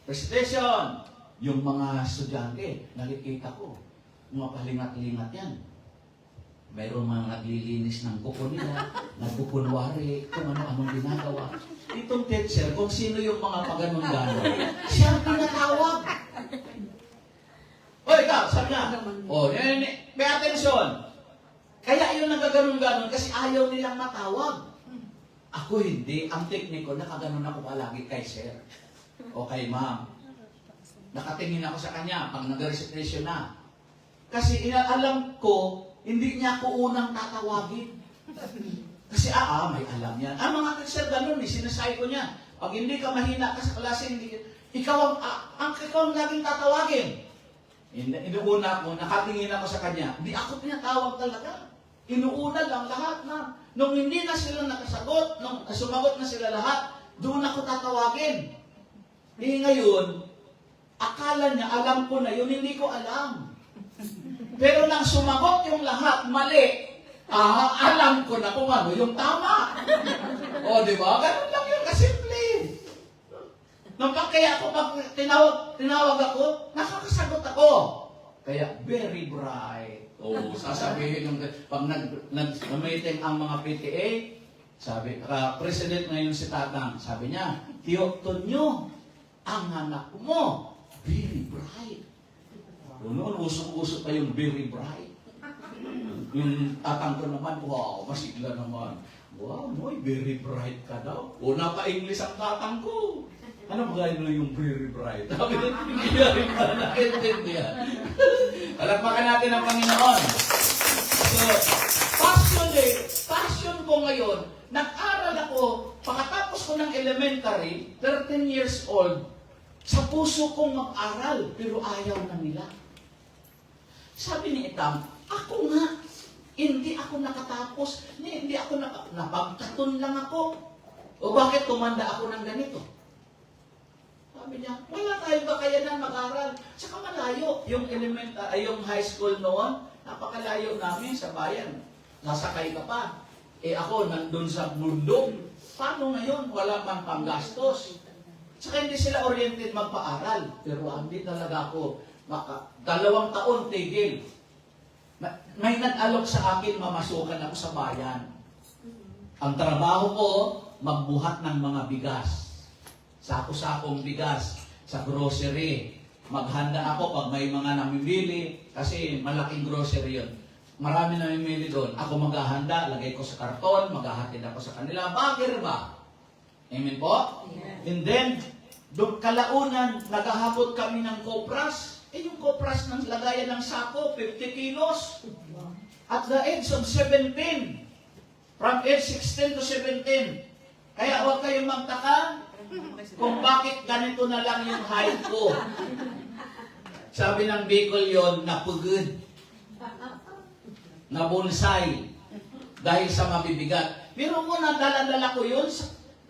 Recitation, yung mga estudyante, nakikita ko, mga palingat-lingat yan. Mayroon mga naglilinis ng kuko nila, nagkukunwari, kung ano-anong ginagawa. Itong teacher, kung sino yung mga paganon-ganon, siya ang pinatawag. O, ikaw, sabi na. O, may attention. Kaya yun nagaganon-ganon kasi ayaw nilang matawag. Ako hindi. Ang teknik ko, nakaganon ako palagi kay sir. O kay ma'am. Nakatingin ako sa kanya pag nag-recitation na. Kasi alam ko, hindi niya ako unang tatawagin. Kasi may alam yan. Ang mga teacher ganun, sinasay ko niya. Pag hindi ka mahina ka sa klase, ikaw ang laging tatawagin. Inuuna ko, nakatingin ako sa kanya. Hindi ako pinatawag talaga. Inuuna lang lahat na. Nung hindi na sila nakasagot, nung sumagot na sila lahat, doon ako tatawagin. Ngayon, akala niya, alam ko na yun, hindi ko alam. Pero nang sumagot yung lahat, mali, alam ko na kung ano yung tama. O, di ba? Ganun lang yun, kasimple. Nung kaya ako, pag tinawag ako, nakakasagot ako. Kaya, very bright. Sasabihin yung, pag nag-meeting ang mga PTA, sabi, president ngayon si Tatang, sabi niya, Tio Tonyo, ang anak mo, very bright. Noon, usok-usok pa yung very bright. Yung Tatang ko naman, wow, masigla naman. Wow, Noy, very bright ka daw. Napa-English ang Tatang ko. Ano ba gano'n yung very bright? Sabi ko, hindi niya rin pa naintindihan. Palakpakan natin ang Panginoon. So, passion ko ngayon, nag-aral ako, pagkatapos ko ng elementary, 13 years old, sa puso kong mag-aral, pero ayaw na nila. Sabi ni Itam, ako nga, hindi ako nakatapos, hindi ako napagkatun lang ako. O bakit tumanda ako ng ganito? Sabi niya, wala tayong kakayanan mag-aral. Saka malayo. Yung yung high school noon, napakalayo namin sa bayan. Nasakay ka pa. Ako, nandun sa mundo. Paano ngayon? Wala pang panggastos. Saka hindi sila oriented magpa-aral. Pero hindi talaga ako. 2 taon tigil. May nag-alok sa akin, mamasukan ako sa bayan. Ang trabaho ko, magbuhat ng mga bigas. Sako-sakong bigas sa grocery. Maghanda ako pag may mga namimili kasi malaking grocery yun. Marami namimili doon. Ako maghahanda, lagay ko sa karton, maghahatid ako sa kanila. Bagir ba? Amen po? Yes. And then, doon kalaunan, naghahapot kami ng kopras. Yung kopras ng lagayan ng sako, 50 kilos. At the age of 17. From age 16 to 17. Kaya huwag kayong magtaka kung bakit ganito na lang yung height ko. Sabi ng Bicol yon, napugod. Nabonsay. Dahil sa mabibigat. Pero mo na dala-dala ko yun.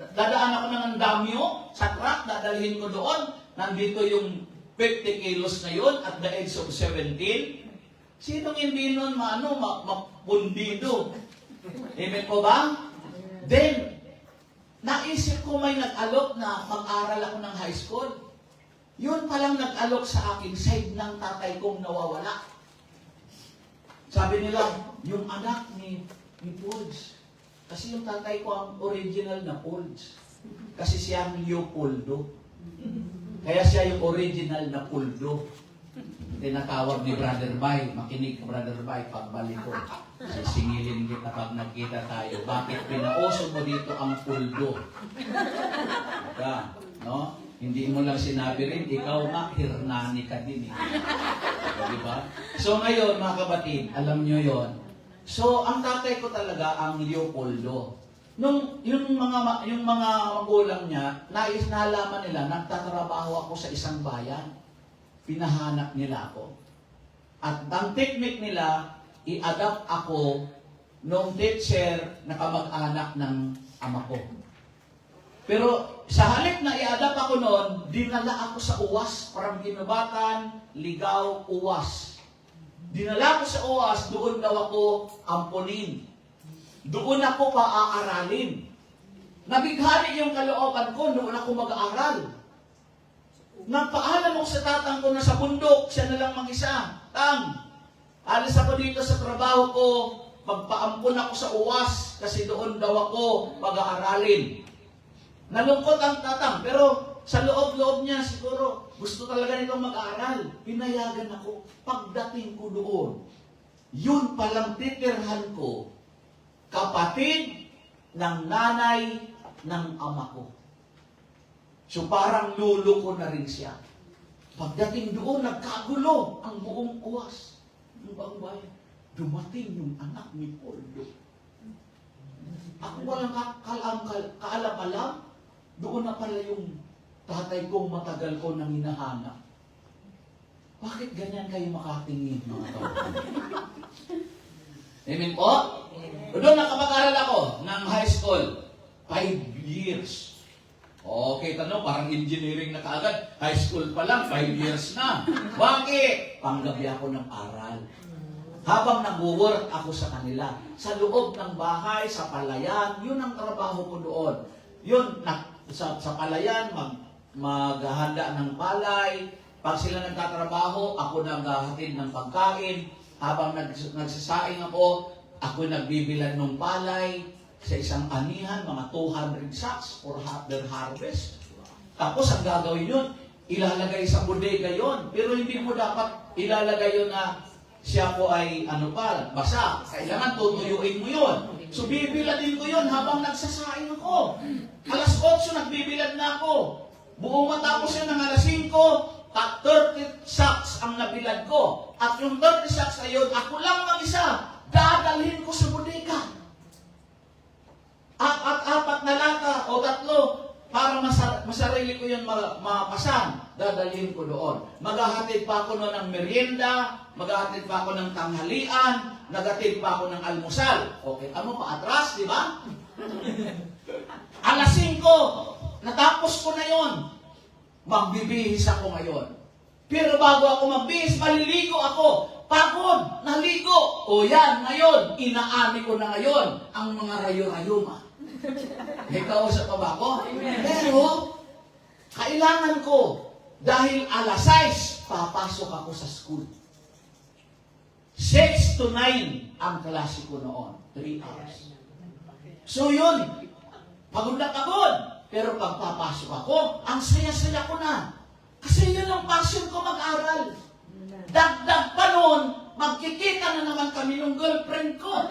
Dadaan ako ng damyo sa truck, dadalhin ko doon. Nandito yung 50 kilos na yun at the age of 17. Sinong hindi nun mapundido? Amen po ba? Then, naisip ko may nag-alok na mag-aral ako ng high school. Yun palang nag-alok sa akin, side ng tatay kong nawawala. Sabi nila, yung anak ni Pulge. Kasi yung tatay ko ang original na Pulge. Kasi siya ang Leopoldo. Kaya siya yung original na Puldo. Tinatawag ni Brother Bay, makinig ka Brother Bay, pagbalik ko. Sisingilin kita pag nagkita tayo. Bakit pinauso mo dito ang Puldo? No? Hindi mo lang sinabi rin, ikaw nga, Hernani ka din eh. Diba? So ngayon, mga kapatid, alam nyo yon. So, ang tatay ko talaga ang Leopoldo. yung mga magulang niya, nalaman nila, nagtatrabaho ako sa isang bayan. Pinahanap nila ako. At ang technique nila, i-adapt ako noong teacher na kamag-anak ng ama ko. Pero sa halip na i-adapt ako noon, dinala ako sa UWAS, parang Ginubatan, Ligaw, UWAS. Dinala ko sa UWAS, doon daw ako ampunin. Doon ako paaaralin. Nabighani yung kalooban ko, doon ako mag-aaral. Nagpaalam ako sa tatang ko na sa bundok, siya na lang mag-isa. Tang, alis ako dito sa trabaho ko, magpaampun ako sa UWAS, kasi doon daw ako mag-aaralin. Nalungkot ang tatang, pero sa loob-loob niya siguro, gusto talaga nitong mag-aaral. Pinayagan ako. Pagdating ko doon, yun palang titirhan ko, kapatid ng nanay ng ama ko. So parang lulo ko na rin siya. Pagdating doon, nagkagulo ang buong UWAS. Ang buong bayan. Dumating yung anak ni Poldo. Ako walang kaalam-alam. Doon na pala yung tatay kong matagal ko nang hinahanap. Bakit ganyan kayo makatingin, mga tao? Amen po? Doon nakapag-aral ako ng high school. 5 years. Okay, tanong, parang engineering na kaagad. High school pa lang, 5 years na. Bakit? Panggabi ako ng aral. Habang nag-work ako sa kanila, sa loob ng bahay, sa palayan, yun ang trabaho ko doon. Yun, sa palayan, maghahanda ng palay. Pag sila nagtatrabaho, ako naghahatid ng pagkain. Habang nagsasaing ako nagbibilan ng palay sa isang anihan, mga 200 sacks for their harvest. Tapos ang gagawin yun, ilalagay sa bodega yun. Pero hindi mo dapat ilalagay yun na siya po ay basa. Kailangan tutuyuin mo yun. So bibiladin ko yun habang nagsasaing ako. Alas 8 nagbibilad na ako. Buong matapos yun ng alas 5, 30 sacks ang nabilad ko. At yung 30 sacks na yun, ako lang mag-isa, dadalhin ko sa bodega. At 4 na lata o 3 para masarili ko yun mapasan, dadalhin ko doon. Maghahatid pa ako noon ng merienda, maghahatid pa ako ng tanghalian, naghatid pa ako ng almusal. Okay, pa atras, di ba? Alas 5, natapos ko na yon. Magbibihis ako ngayon. Pero bago ako magbihis, maliligo ako. Pagod, naligo. O yan, ngayon, inaani ko na ngayon ang mga rayo-rayuma. May kausap pa ba ako? Pero, kailangan ko, dahil alas 6, papasok ako sa school. 6 to 9 ang klase ko noon. 3 hours. So yun, pagod na pagod. Pero pag papasok ako, ang saya-saya ko na. Kasi yun ang passion ko mag-aral. Dagdag pa noon, magkikita na naman kami ng girlfriend ko.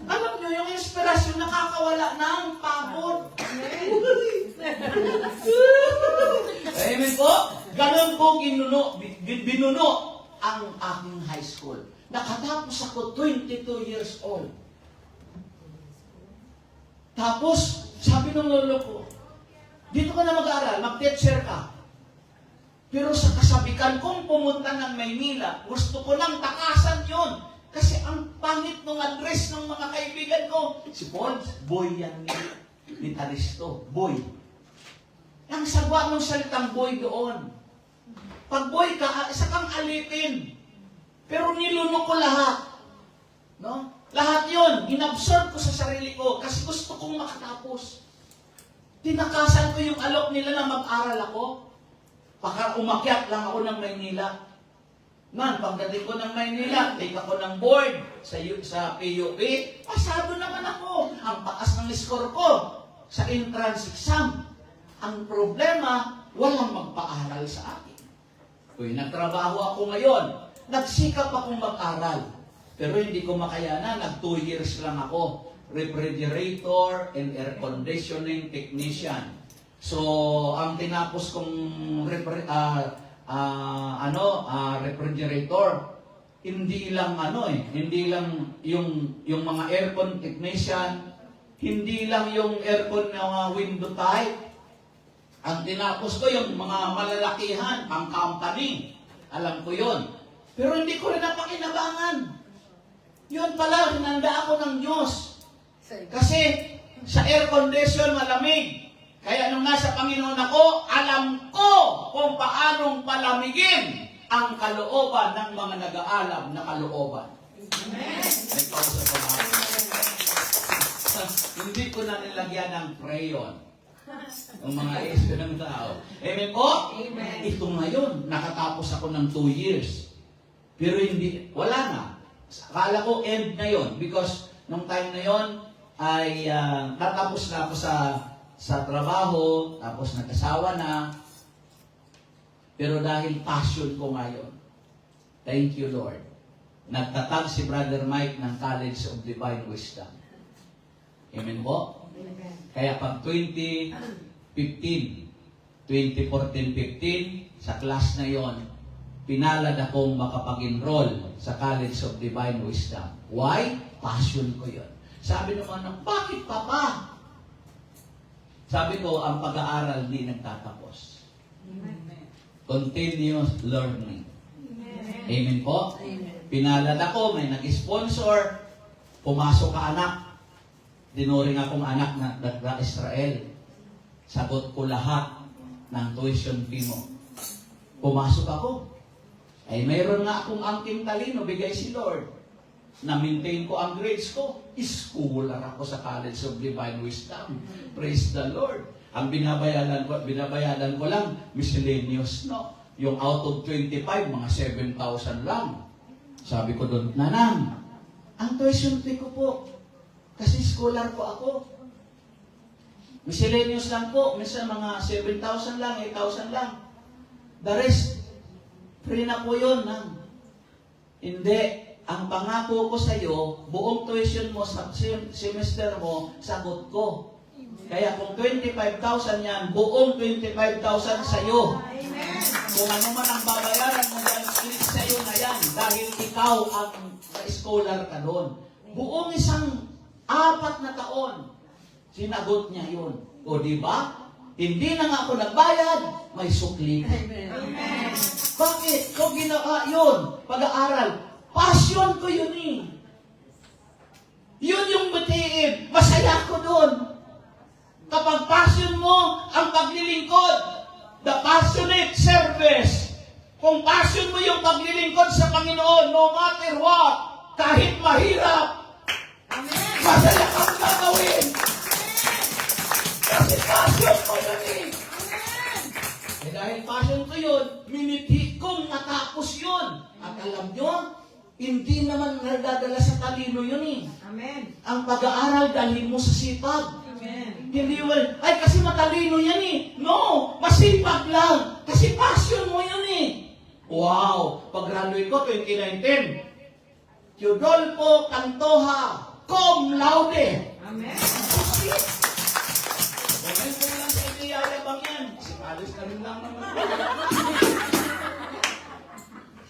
Alam nyo, yung inspirasyon nakakawala ng pagod. Amen po? Ganon po binuno ang aking high school. Nakatapos ako 22 years old. Tapos, sabi ng lolo ko, dito ka na mag-aaral, mag-teacher ka. Pero sa kasabikan kong pumunta ng Maynila, gusto ko nang takasan yon. Kasi ang pangit ng address ng mga kaibigan ko. Si Paul, boy yan ni Taristo. Boy. Ang sagwa ng salitang boy doon. Pag boy ka, isa kang alipin. Pero niluno ko lahat. No? Lahat yon, inabsorb ko sa sarili ko kasi gusto kong makatapos. Tinakasan ko yung alok nila na mag-aral ako. Baka umakyat lang ako ng Maynila. Pagdating ko ng Maynila, take ako ng board sa PUP, pasado naman ako. Ang taas ng score ko sa entrance exam. Ang problema, walang magpaaral sa akin. Kung nagtrabaho ako ngayon, nagsikap akong mag-aral. Pero hindi ko makayanan, nag 2 years lang ako. Refrigerator and air conditioning technician. So, ang tinapos kong refrigerator, hindi lang hindi lang yung mga aircon technician, hindi lang yung aircon na mga window type. Ang tinapos ko yung mga malalakihan, pang company. Alam ko yun. Pero hindi ko rin napakinabangan. Yun pala, hinanda ako ng Diyos. Kasi sa air condition malamig. Kaya nung nasa Panginoon ako, alam ko kung paanong palamigin ang kalooban ng mga nag-aalam na kalooban. Amen. May pausa pa nga. Hindi ko na nilagyan ng crayon ang mga isyo ng tao. Amen po? Amen. Ito ngayon, nakatapos ako ng 2 years. Pero hindi, wala na. Akala ko end na yon because nung time na yon ay natapos na ako sa trabaho, tapos nag-asawa na. Pero dahil passion ko ngayon, thank you Lord, nagtatag si Brother Mike ng College of Divine Wisdom. Amen po? Kaya pag 2014-15, sa class na yon, pinalad akong makapag-enroll sa College of Divine Wisdom. Why? Passion ko yon. Sabi naman ng, bakit Papa? Sabi ko, ang pag-aaral di nagtatapos. Continuous learning. Amen po? Pinalad ako, may nag-sponsor, pumasok ka anak. Dinuring akong anak na Israel. Sagot ko lahat ng tuition fee mo. Pumasok ako. Ay mayroon nga akong angking talino, bigay si Lord. Na-maintain ko ang grades ko. Schooler ako sa College of Divine Wisdom. Praise the Lord. Ang binabayaran ko lang, miscellaneous, no? Yung out of 25, mga 7,000 lang. Sabi ko doon, Nanang, ang tuition fee ko po, kasi scholar po ako. Miscellaneous lang po, minsan mga 7,000 lang, 8,000 lang. The rest, free na po yun, Nang. Hindi. Ang pangako ko sa iyo, buong tuition mo sa semester mo, sagot ko. Kaya kung 25,000 yan, buong 25,000 sa iyo. Kung ano man ang babayaran mo yan, please sa iyo na yan. Dahil ikaw ang scholar ka doon. Buong isang 4 na taon, sinagot niya yun. O di ba? Hindi na nga ako nagbayad, may sukli. Amen. Bakit? Kung ginawa yun, pag-aaral, passion ko yun eh. Yun yung batiin. Masaya ko doon. Kapag passion mo ang paglilingkod, the passionate service. Kung passion mo yung paglilingkod sa Panginoon, no matter what, kahit mahirap, Amen. masaya kang gagawin. Kasi passion ko yun eh. Eh dahil passion ko yun, miniti kong matapos yun. At alam nyo, hindi naman nagdadala sa talino yun eh. Amen. Ang pag-aaral dalhin mo sa sipag. Amen. Hindi mo, ay kasi matalino yan eh. No, masipag lang. Kasi passion mo yun eh. Wow, pag-graduate ko 2019, Teodolfo Cantoja, cum laude. Amen. Ngayon ko lang sa iniyayabang yan. Si Alice na rin lang naman.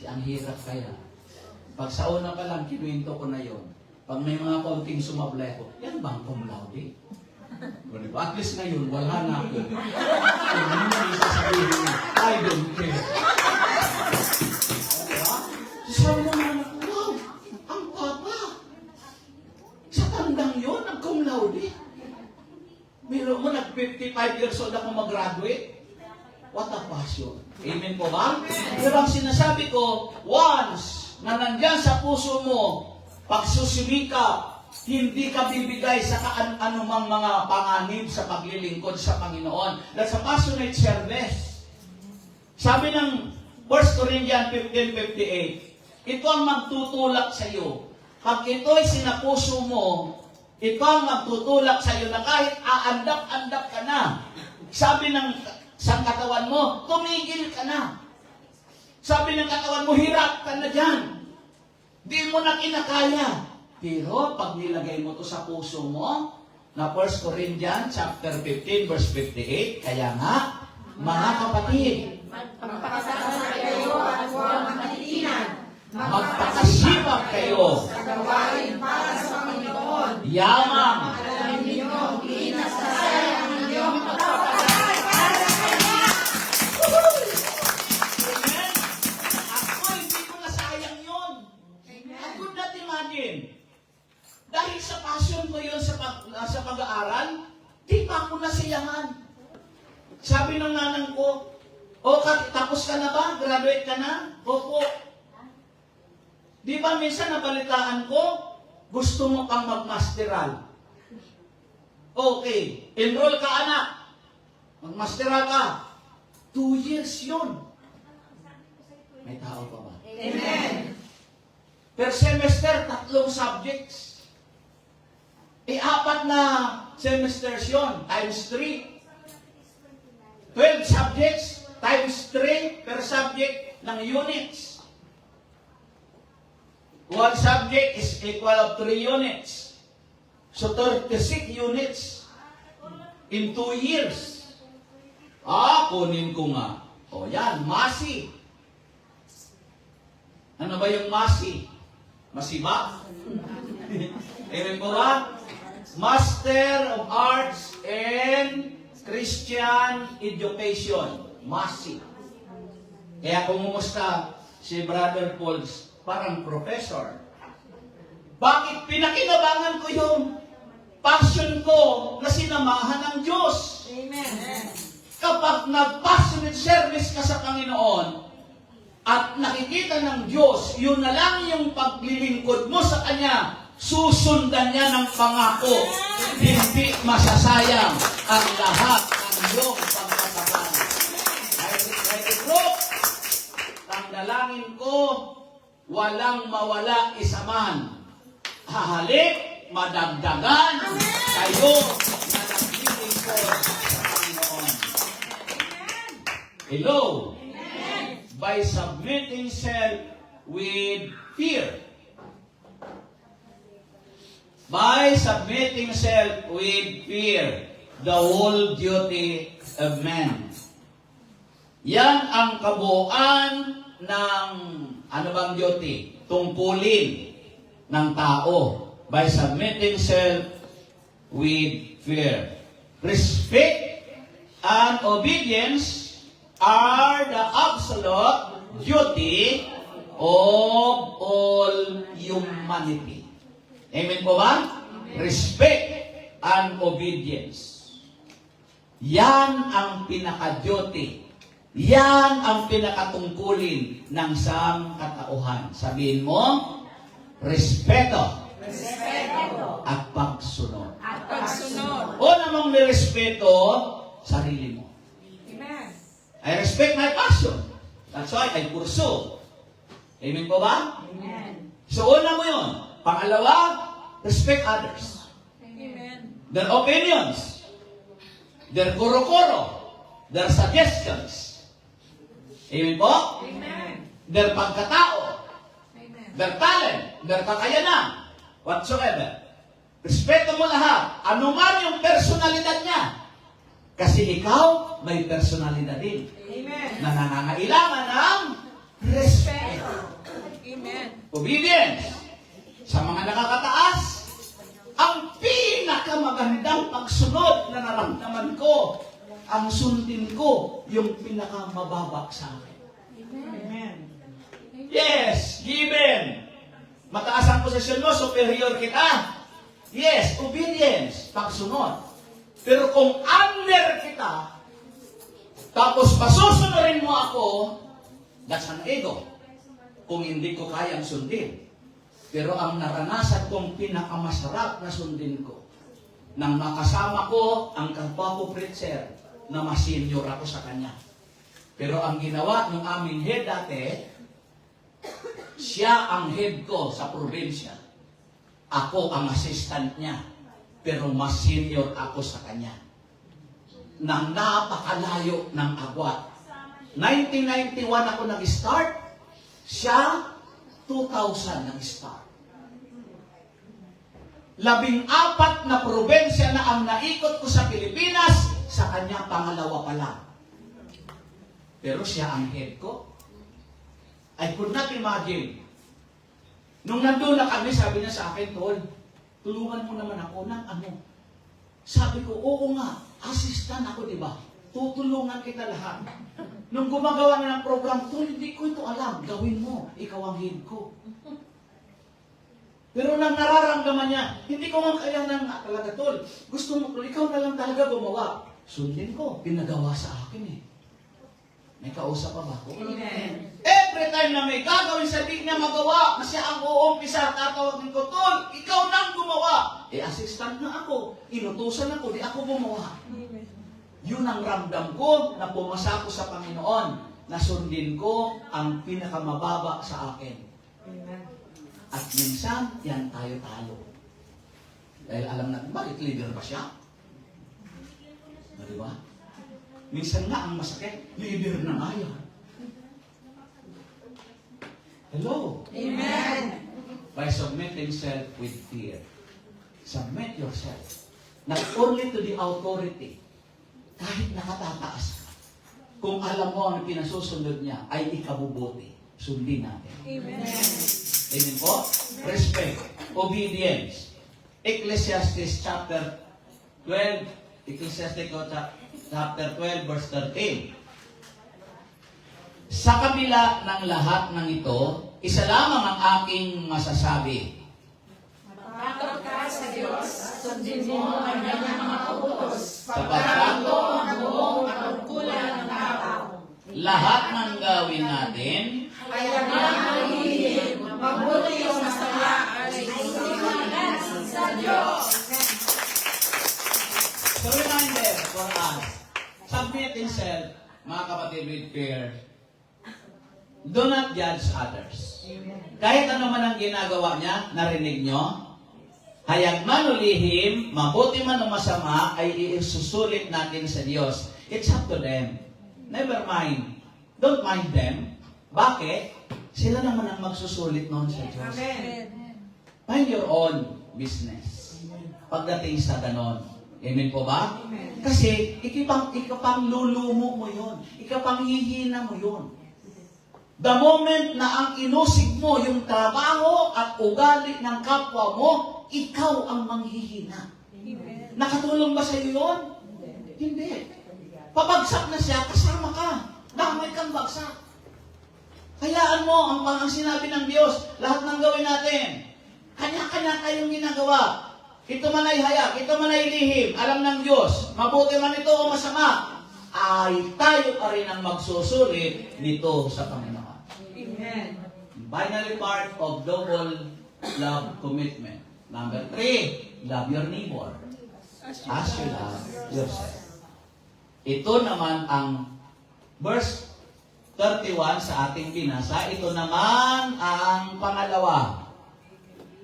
Ang hirap kaya. Pag sa una pa lang, kinuwento ko na yon. Pag may mga konting sumablay ko, yan bang cum laude? Diba? At least ngayon, wala na ako. Kung ano na isasabihin niya, I don't care. Diba? Sabi naman ako, wow, ang papa. Sa tandang yun, ang cum laude. Biro mo, nag-55 years old ako mag-graduate. What a passion. Amen po ba? Pero ang sinasabi ko, once na nandyan sa puso mo, pagsusumikap, hindi ka bibigay sa anumang mga panganib sa paglilingkod sa Panginoon. That's a passionate service. Sabi ng 1 Corinthians 15:58, ito ang magtutulak sa iyo. Pag ito'y sinapuso mo, ito ang magtutulak sa iyo na kahit aandap-andap ka na. Sabi ng katawan mo, tumigil ka na. Sabi ng katawan mo, hirap ka na dyan. Di mo na kinakaya. Pero pag nilagay mo to sa puso mo, na 1 Corinthians chapter 15 verse 58, kaya nga, mga kapatid, Magpakasama kayo at huwag matitinan. magpakasipag kayo, sa gawain para sa Panginoon. yamang, Alam ninyo, iinasasayang ang inyong pagpapagal para sa Kanya. Amen. Ako, hindi ko nasayang yun. I could not imagine. Dahil sa passion ko yun sa pag-aaral, di pa ako nasiyahan. Sabi ng nanang ko, tapos ka na ba? Graduate ka na? Opo. Di ba minsan nabalitaan ko, gusto mo pang magmasteral? Okay, enroll ka anak. Magmasteral ka. 2 years yun. May tao pa ba? Amen. Per semester, 3 subjects. 4 na semesters yun, times 3. 12 subjects, times 3 per subject ng units. 1 subject is equal of 3 units. So 36 units in 2 years. Kunin ko nga. Yan, MASI. Ano ba yung MASI? Masiba? Amen po ba? Master of Arts in Christian Education. MASI. Kaya kumusta si Brother Paul, parang professor. Bakit pinakinabangan ko yung passion ko na sinamahan ng Diyos? Amen. Kapag nag-passionate service ka sa Panginoon at nakikita ng Diyos, yun na lang yung paglilingkod mo sa Kanya, susundan niya ng pangako. Hindi masasayang ang lahat ng iyong pagkakabal. Kaya group, ang dalangin ko, walang mawala isa man. Hahalik, madagdagan kayo na naglilingkod sa Panginoon. Hello? By submitting self with fear. By submitting self with fear, the whole duty of man. Yan ang kabuuan ng ano bang duty? Tungkulin ng tao. By submitting self with fear. Respect and obedience are the absolute duty of all humanity. Amen po ba? Respect and obedience. Yan ang pinaka-duty. Yan ang pinakatungkulin ng sangkatauhan. Sabihin mo, respeto Respeto at pagsunod. at pagsunod. O namang may respeto, sarili mo. Amen. I respect my passion. That's why I pursue. Amen po ba? Amen. So, una mo yun. Pangalawa, respect others. Amen. Their opinions. Their kuro-kuro. Their suggestions. Amen po? Amen. Their pagkatao. Amen. Their talent. Their kakayanan. Whatsoever. Respeto mo lahat. Ano man yung personalidad niya. Kasi ikaw, may personalidad din. Amen. Na nangangailangan ng respeto. Amen. Obedience. Sa mga nakakataas, ang pinakamagandang pagsunod na naramdaman ko, ang sundin ko, yung pinakamababa sa akin. Amen. Yes, given. Mataas ang posisyon mo, superior kita. Yes, obedience, pagsunod. Pero kung under kita, tapos pasusunurin mo ako, that's an ego. Kung hindi ko kayang sundin. Pero ang naranasan kong pinakamasarap na sundin ko, nang makasama ko ang kapwa ko preacher na mas senior ako sa kanya. Pero ang ginawa ng aming head dati, siya ang head ko sa probinsya. Ako ang assistant niya. Pero mas senior ako sa kanya. Nang napakalayo ng agwat. 1991 ako nag-start. Siya, 2000 nag-start. 14 na probensya na ang naikot ko sa Pilipinas, sa kanya pangalawa pa lang. Pero siya ang head ko. I could not imagine Nung nandun na kami, sabi niya sa akin, Tol, tulungan mo naman ako ng ano. Sabi ko, oo nga, assistant ako, di ba? Tutulungan kita lahat. Nung gumagawa na ng program, Tol, hindi ko ito alam. Gawin mo, ikaw ang head ko. Pero nang nararamdaman niya, hindi ko man kaya nang talaga, Tol. Gusto mo, ikaw na lang talaga gumawa. Sundin ko, pinagawa sa akin eh. May kausap pa ba ako? Amen. Every time na may gagawin sa di niya magawa, kasi ang uumpisa, tatawagin ko, Tol, ikaw nang gumawa. Eh, assistant na ako. Inutusan ako, di ako gumawa. Yun ang ramdam ko na pumasa ko sa Panginoon, na sundin ko ang pinakamababa sa akin. At minsan, yan tayo talo. Dahil alam natin, bakit leader ba siya? Di ba? Minsan nga ang masakit, leader na nga yan. Hello? Amen. By submitting self with fear. Submit yourself. Not only to the authority, kahit nakatataas ka. Kung alam mo ang pinasusunod niya ay ikabubuti, sundin natin. Amen. Amen po? Respect. Obedience. Ecclesiastes chapter 12, Ecclesiastes chapter 12, verse 13. Sa kabila ng lahat ng ito, isa lamang ang aking masasabi. Matakot ka sa Diyos, sundin mo ang kanyang mga utos, Sapagkat ito ang buong katungkulan ng tao. lahat ng gawin natin Ay lang malihim, mabuti o masama ay isimulan sa Diyos. So reminder for us, submit yourself, mga kapatid, with fear. Do not judge others. Kahit ano man ang ginagawa niya, narinig nyo, hayag man o lihim, mabuti man o masama, ay isusulit natin sa Diyos. It's up to them. Never mind. Don't mind them. Bakit? Sila naman ang magsusulit noon sa Diyos. Amen. Mind your own business. Pagdating sa ganon. Amen po ba? Amen. Kasi ikapang lulumo mo yun. Ikapang hihina mo yun. The moment na ang inusig mo yung trabaho at ugali ng kapwa mo, ikaw ang manghihina. Amen. Nakatulong ba sa iyo yun? Hindi. Pabagsak na siya, kasama ka. Damay kang bagsak. Hayaan mo ang sinabi ng Diyos, lahat ng gawin natin. Kanya-kanya kayong ginagawa. Ito man ay hayag, ito man ay lihim, alam ng Diyos, mabuti man ito o masama, ay tayo pa rin ang magsusulit nito sa Panginoon. Amen. Finally, part of double love commitment. Number 3, love your neighbor as you love yourself. Ito naman ang verse 31 sa ating binasa. Ito naman ang pangalawa.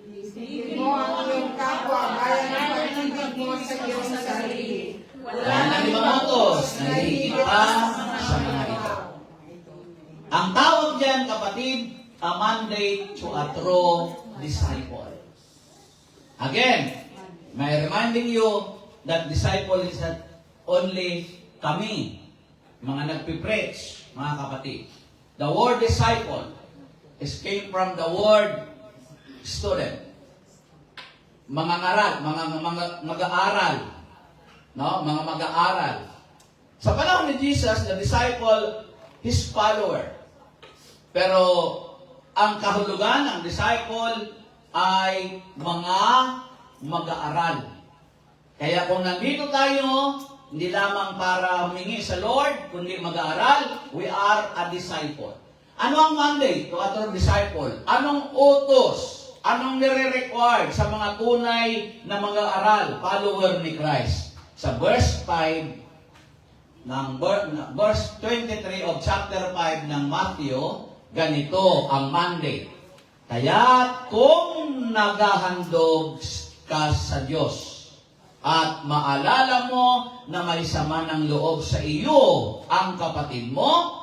Ibigin mo ang iyong kapwa, gaya ng pag-ibig mo sa iyong sarili. Wala nang ibang utos na hihigit pa sa mga ito. Ang tawag diyan, kapatid, a mandate to a true disciple. Again, may reminding you that disciple is not only kami, mga nagpipreach, mga kapatid. The word disciple is came from the word student. Mga ngaral, mga mag-aaral. No? Mga mag-aaral. Sa panahon ni Jesus, the disciple, his follower. Pero ang kahulugan ng disciple ay mga mag-aaral. Kaya kung nandito tayo, hindi lamang para humingi sa Lord, kundi mag-aaral, we are a disciple. Ano ang mandate to a true disciple? Anong utos? Anong nire-required sa mga tunay na mag-aaral, follower ni Christ? Sa verse 5, verse 23 of chapter 5 ng Matthew, ganito ang mandate. Kaya kung naghahandog ka sa Diyos at maalala mo na may sama ng loob sa iyo ang kapatid mo,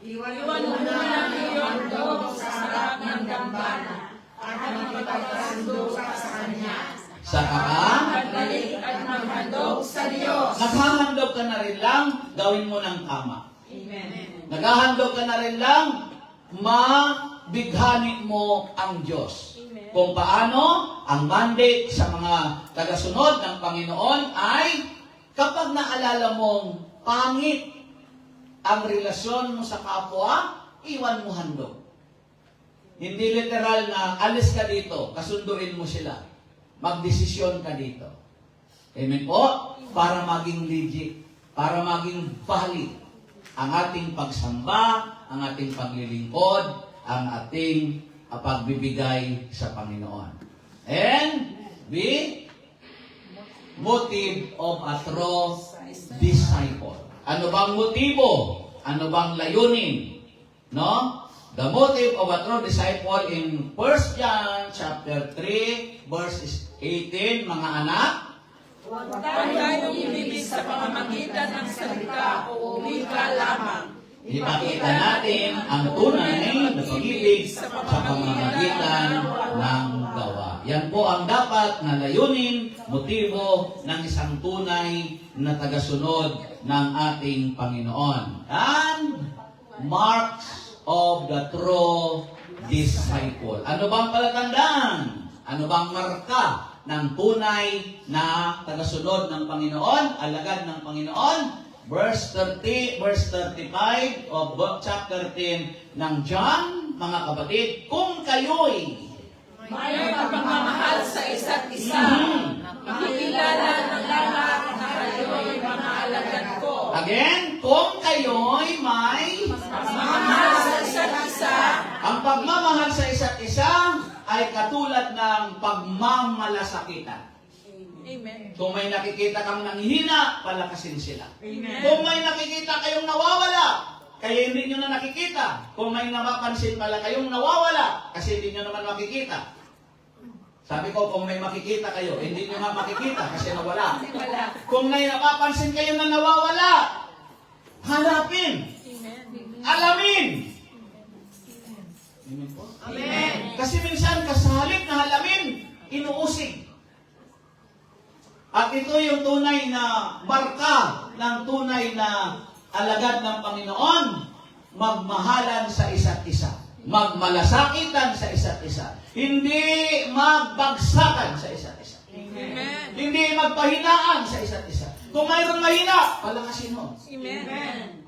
Iwan mo na ang iyong handog sa harap ng dambana at magpagkasundo ka sa Kanya. sa ka, Magbalik at maghandog sa Diyos. naghahandog ka na rin lang, gawin mo ng tama. Amen. Naghahandog ka na rin lang, bighani mo ang Diyos. Kung paano ang mandate sa mga tagasunod ng Panginoon ay kapag naalala mong pangit ang relasyon mo sa kapwa, iwan mo handog. Hindi literal na alis ka dito, kasunduin mo sila. Magdesisyon ka dito. Amen po? Para maging legit, para maging valid ang ating pagsamba, ang ating paglilingkod, ang ating pagbibigay sa Panginoon. And be motive of a true disciple. Ano bang motibo? Ano bang layunin? No? The motive of a true disciple in 1 John chapter 3 verse 18, mga anak, Huwag tayong ibibig sa pamamagitan ng salita o wika lamang. ipakita natin ang tunay na pag-ibig sa pamamagitan ng gawa. Yan po ang dapat na layunin, motibo ng isang tunay na tagasunod ng ating Panginoon. And marks of the true disciple. Ano bang palatandaan? Ano bang marka ng tunay na tagasunod ng Panginoon, alagad ng Panginoon? Verse 30, verse 35 of chapter 10 ng John, mga kapatid, kung kayo'y May pagmamahal sa isa't isa. Makikilala ng lahat na kayo'y mga alagad ko. again, kung kayo'y may Pagmamahal sa isa't isa. ang pagmamahal sa isa't isa ay katulad ng pagmamalasakitan. Amen. Kung may nakikita kang nanghihina, palakasin sila. Amen. Kung may nakikita kayong nawawala, kaya hindi nyo na nakikita. Kung may napapansin pala kayong nawawala, kasi hindi nyo naman makikita. Sabi ko, kung may makikita kayo, hindi nyo nga makikita kasi nawala. Wala. Kung may napapansin kayo na nawawala, hanapin, Amen. alamin. Amen po. Amen. Kasi minsan, kasahalip na halamin, inuusig. At ito yung tunay na marka ng tunay na alagad ng Panginoon, magmahalan sa isa't isa. Magmalasakitan sa isa't isa. Hindi magbagsakan sa isa't isa. Amen. Hindi magpahinaan sa isa't isa. Kung mayroon mahina, palakasin mo. Amen.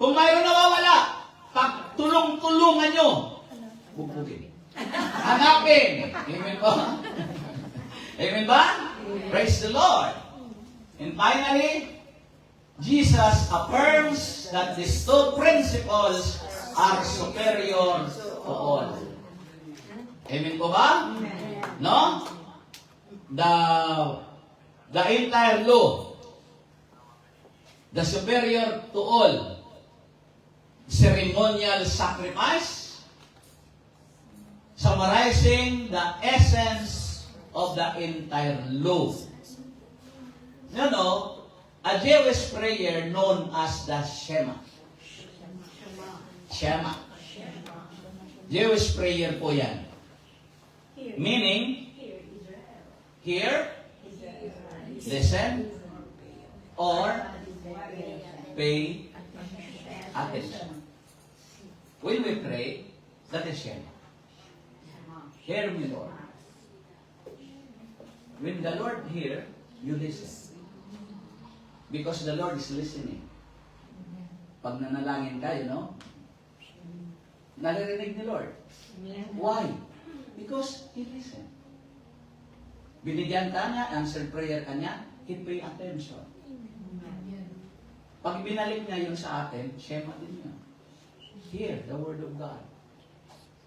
Kung mayroon nawawala, pagtulong-tulungan nyo, bubugin. Hanapin. Amen ba? Amen ba? Praise the Lord. And finally, Jesus affirms that these two principles are superior to all. Amen po ba? No? The entire law, the superior to all, ceremonial sacrifice, summarizing the essence of the entire law. You know, a Jewish prayer known as the Shema. Shema. Jewish prayer po yan. Meaning, hear, listen, or pay attention. When we pray, that is Shema. Hear me, Lord. When the Lord hear, you listen. Because the Lord is listening. Pag nanalangin kayo, no? Naririnig ni Lord. Why? Because He listened. Binigyan ka niya, answered prayer ka niya, He pay attention. Pag binalik niya yun sa atin, Shema din yun. Hear the word of God.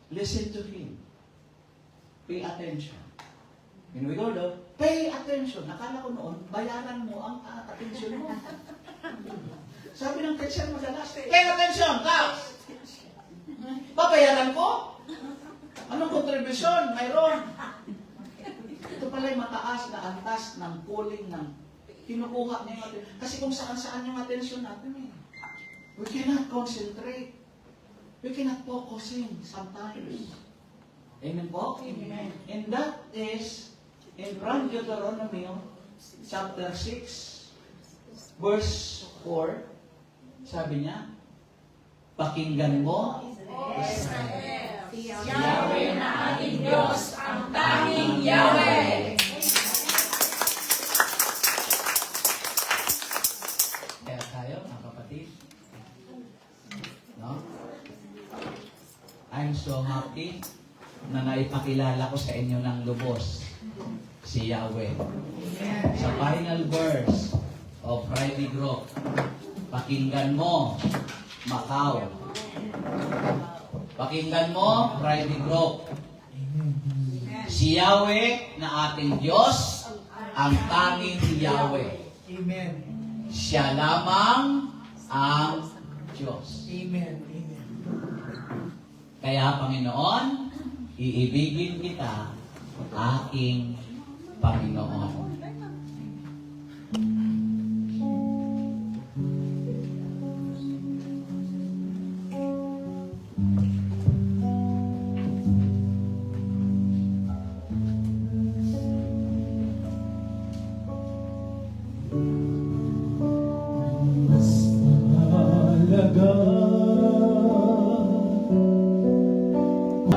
Listen to Him. Pay attention. When we go down, pay attention. Nakala ko noon, bayaran mo ang attention mo. Sabi ng Christian madalas, pay attention, tax! Babayaran ko? Anong contribution? Mayroon. Ito pala'y mataas na antas ng calling ng kinukuha niya natin. Kasi kung saan-saan yung attention natin eh. We cannot concentrate. We cannot focusing sometimes. Amen po? Amen. And that is in from Deuteronomy chapter 6 verse 4, sabi niya, pakinggan mo, Israel. Yahweh na ating Diyos, ang tanging Yahweh. Kaya tayo, mga kapatid. No? I'm so happy na naipakilala ko sa inyo ng lubos si Yahweh. Sa final verse of Friday Group, pakinggan mo, Macau. Pakinggan mo, Friday Group. Si Yahweh na ating Diyos, ang tanging Yahweh. Amen. Siya lamang ang Diyos. Amen. Amen. Kaya, Panginoon, iibigin kita, aking Panginoon.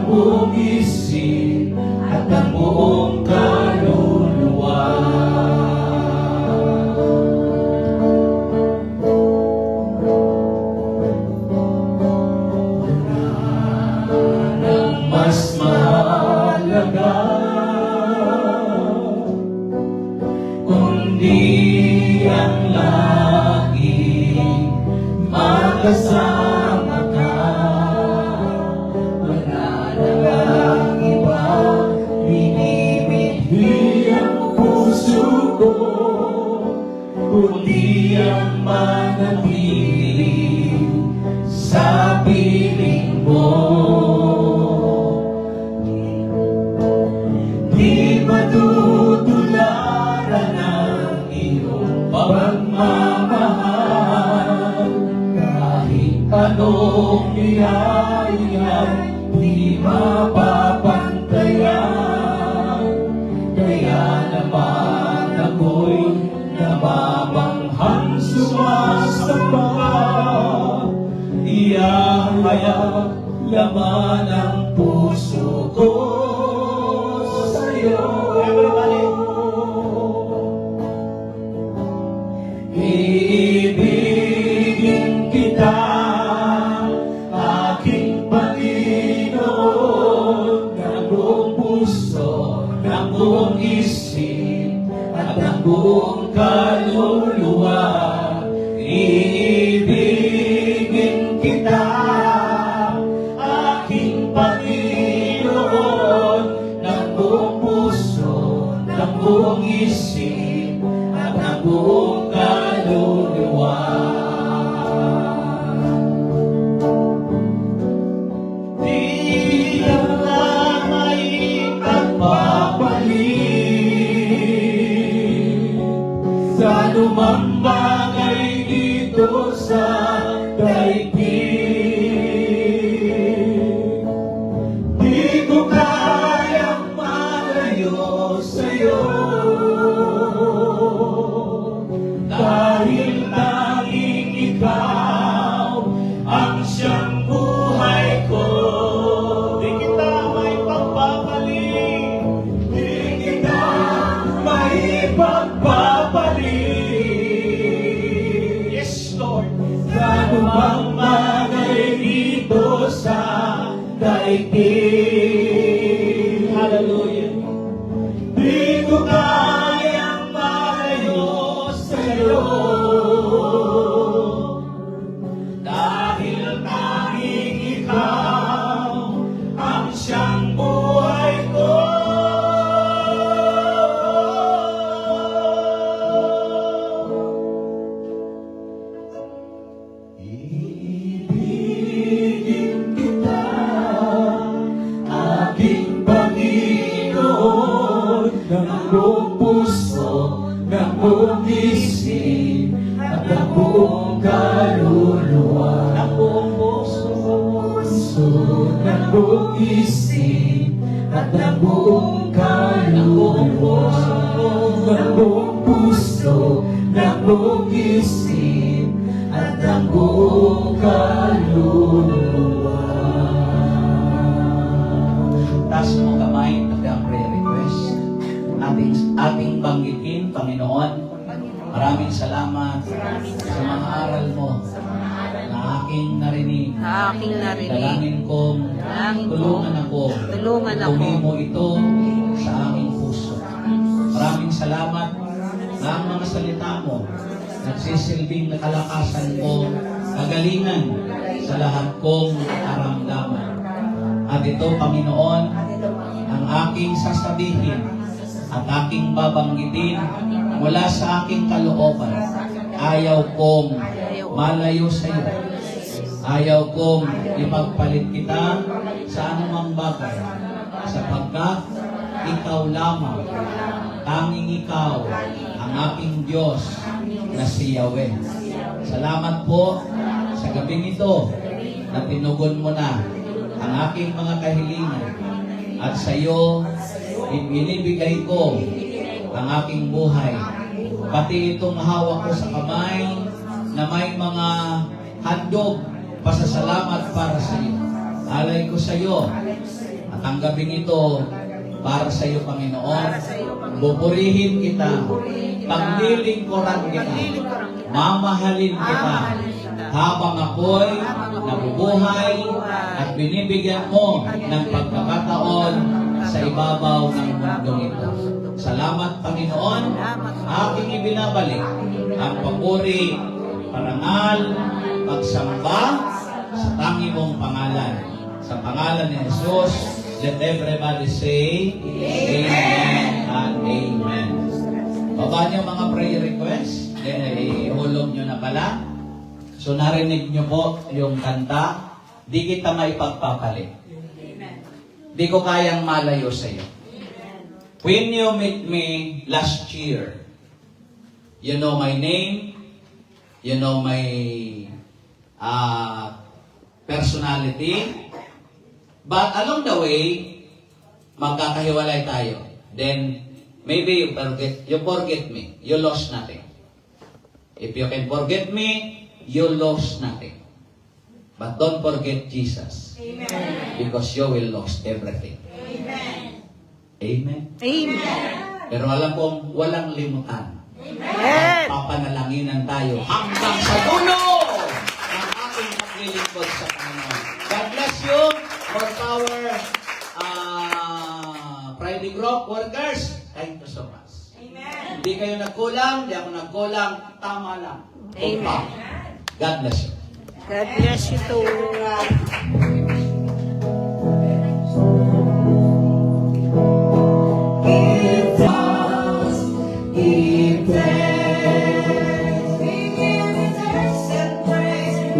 Buong isip at ang buong kaluluwa. Nang mas mahalaga, kundi ang laging magkasama ka. Ang iba, binibighi ang puso ko, kundi ang manatili sa piling mo. Di matutularan ang iyong pagmamahal, kahit anong iyayay di mapapantayan. Kaya naman ako'y namamanghang sumasamba, iyahayag laman ang puso ko sa'yo. Iibigin kita, aking Panginoon, ng buong puso, ng buong isip, at ng buong kaluluwa. Iibigin kita, aking Panginoon, ng buong puso, ng buong isip, at ng buong kaluluwa. Di na maipagpapalit sa anumang bagay dito sa daigdig. Di ko kayang malayo sa'yo, dahil tanging ikaw ang siyang buhay ko. Di kita may pagpapalit, di kita may pagpapalit. Yes, Lord. Sa anumang bagay dito sa daigdig. Hallelujah. Di ko kayang malayo sa'yo, dahil tanging ikaw ang siyang buhay ko. Iibigin kita, aking Panginoon, ng buong puso, ng buong isip, at ng buong kaluluwa. Ng buong puso, ng buong isip, at ng buong kaluluwa. Ng buong puso, ng buong isip, at ng buong kaluluwa. ating banggitin, Panginoon. Maraming salamat sa mga aral mo na aking narinig. Aking narinig. Dalangin kong Dalangin ko. tulungan ako. Tumimo ito sa aking puso. Maraming salamat na ang mga salita mo nagsisilbing na kalakasan ko, kagalingan sa lahat kong karamdaman. At ito, Panginoon, ang aking sasabihin at aking babanggitin mula sa aking kalooban. Ayaw kong malayo sa iyo. Ayaw kong ipagpalit kita sa anumang bagay, sapagkat ikaw lamang, tanging ikaw, ang aking Diyos na si Yahweh. Salamat po sa gabing ito na tinugon mo na ang aking mga kahilingan at sa iyo ibinibigay ko ang aking buhay. Pati itong hawak ko sa kamay na may mga handog pasasalamat para sa iyo. Alay ko sa iyo at ang gabing ito para sa iyo, Panginoon. Bupurihin kita, paglilingkuran kita, mamahalin kita, habang ako'y nabubuhay at binibigyan mo ng pagkakataon sa ibabaw ng mundong ito. Salamat, Panginoon. Aking ibinabalik ang papuri, parangal, pagsamba sa tangi mong pangalan. Sa pangalan ni Jesus, let everybody say, Amen and Amen. Baba niyo mga prayer requests. Ihulog niyo na pala. So narinig niyo po yung kanta, di kita maipagpapalit. Di ko kayang malayo sa iyo. When you met me last year, you know my name, you know my personality, but along the way, magkakahiwalay tayo. Then, maybe you forget me. You lost nothing. If you can forget me, you lost nothing. But don't forget Jesus. Amen. Because you will lose everything. Amen. Amen. Amen. Pero alam kong walang limutan. Amen. Papanalaginan tayo hanggang sa dulo ng ating paglilingkod sa Panginoon. God bless you for our Friday group workers. Thank you so much. Amen. Hindi kayo nagkulang, hindi ako nagkulang. Tama lang. Tumpak. God bless you. God bless you too.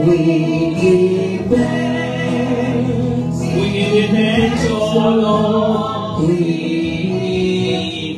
We give thanks, O Lord. We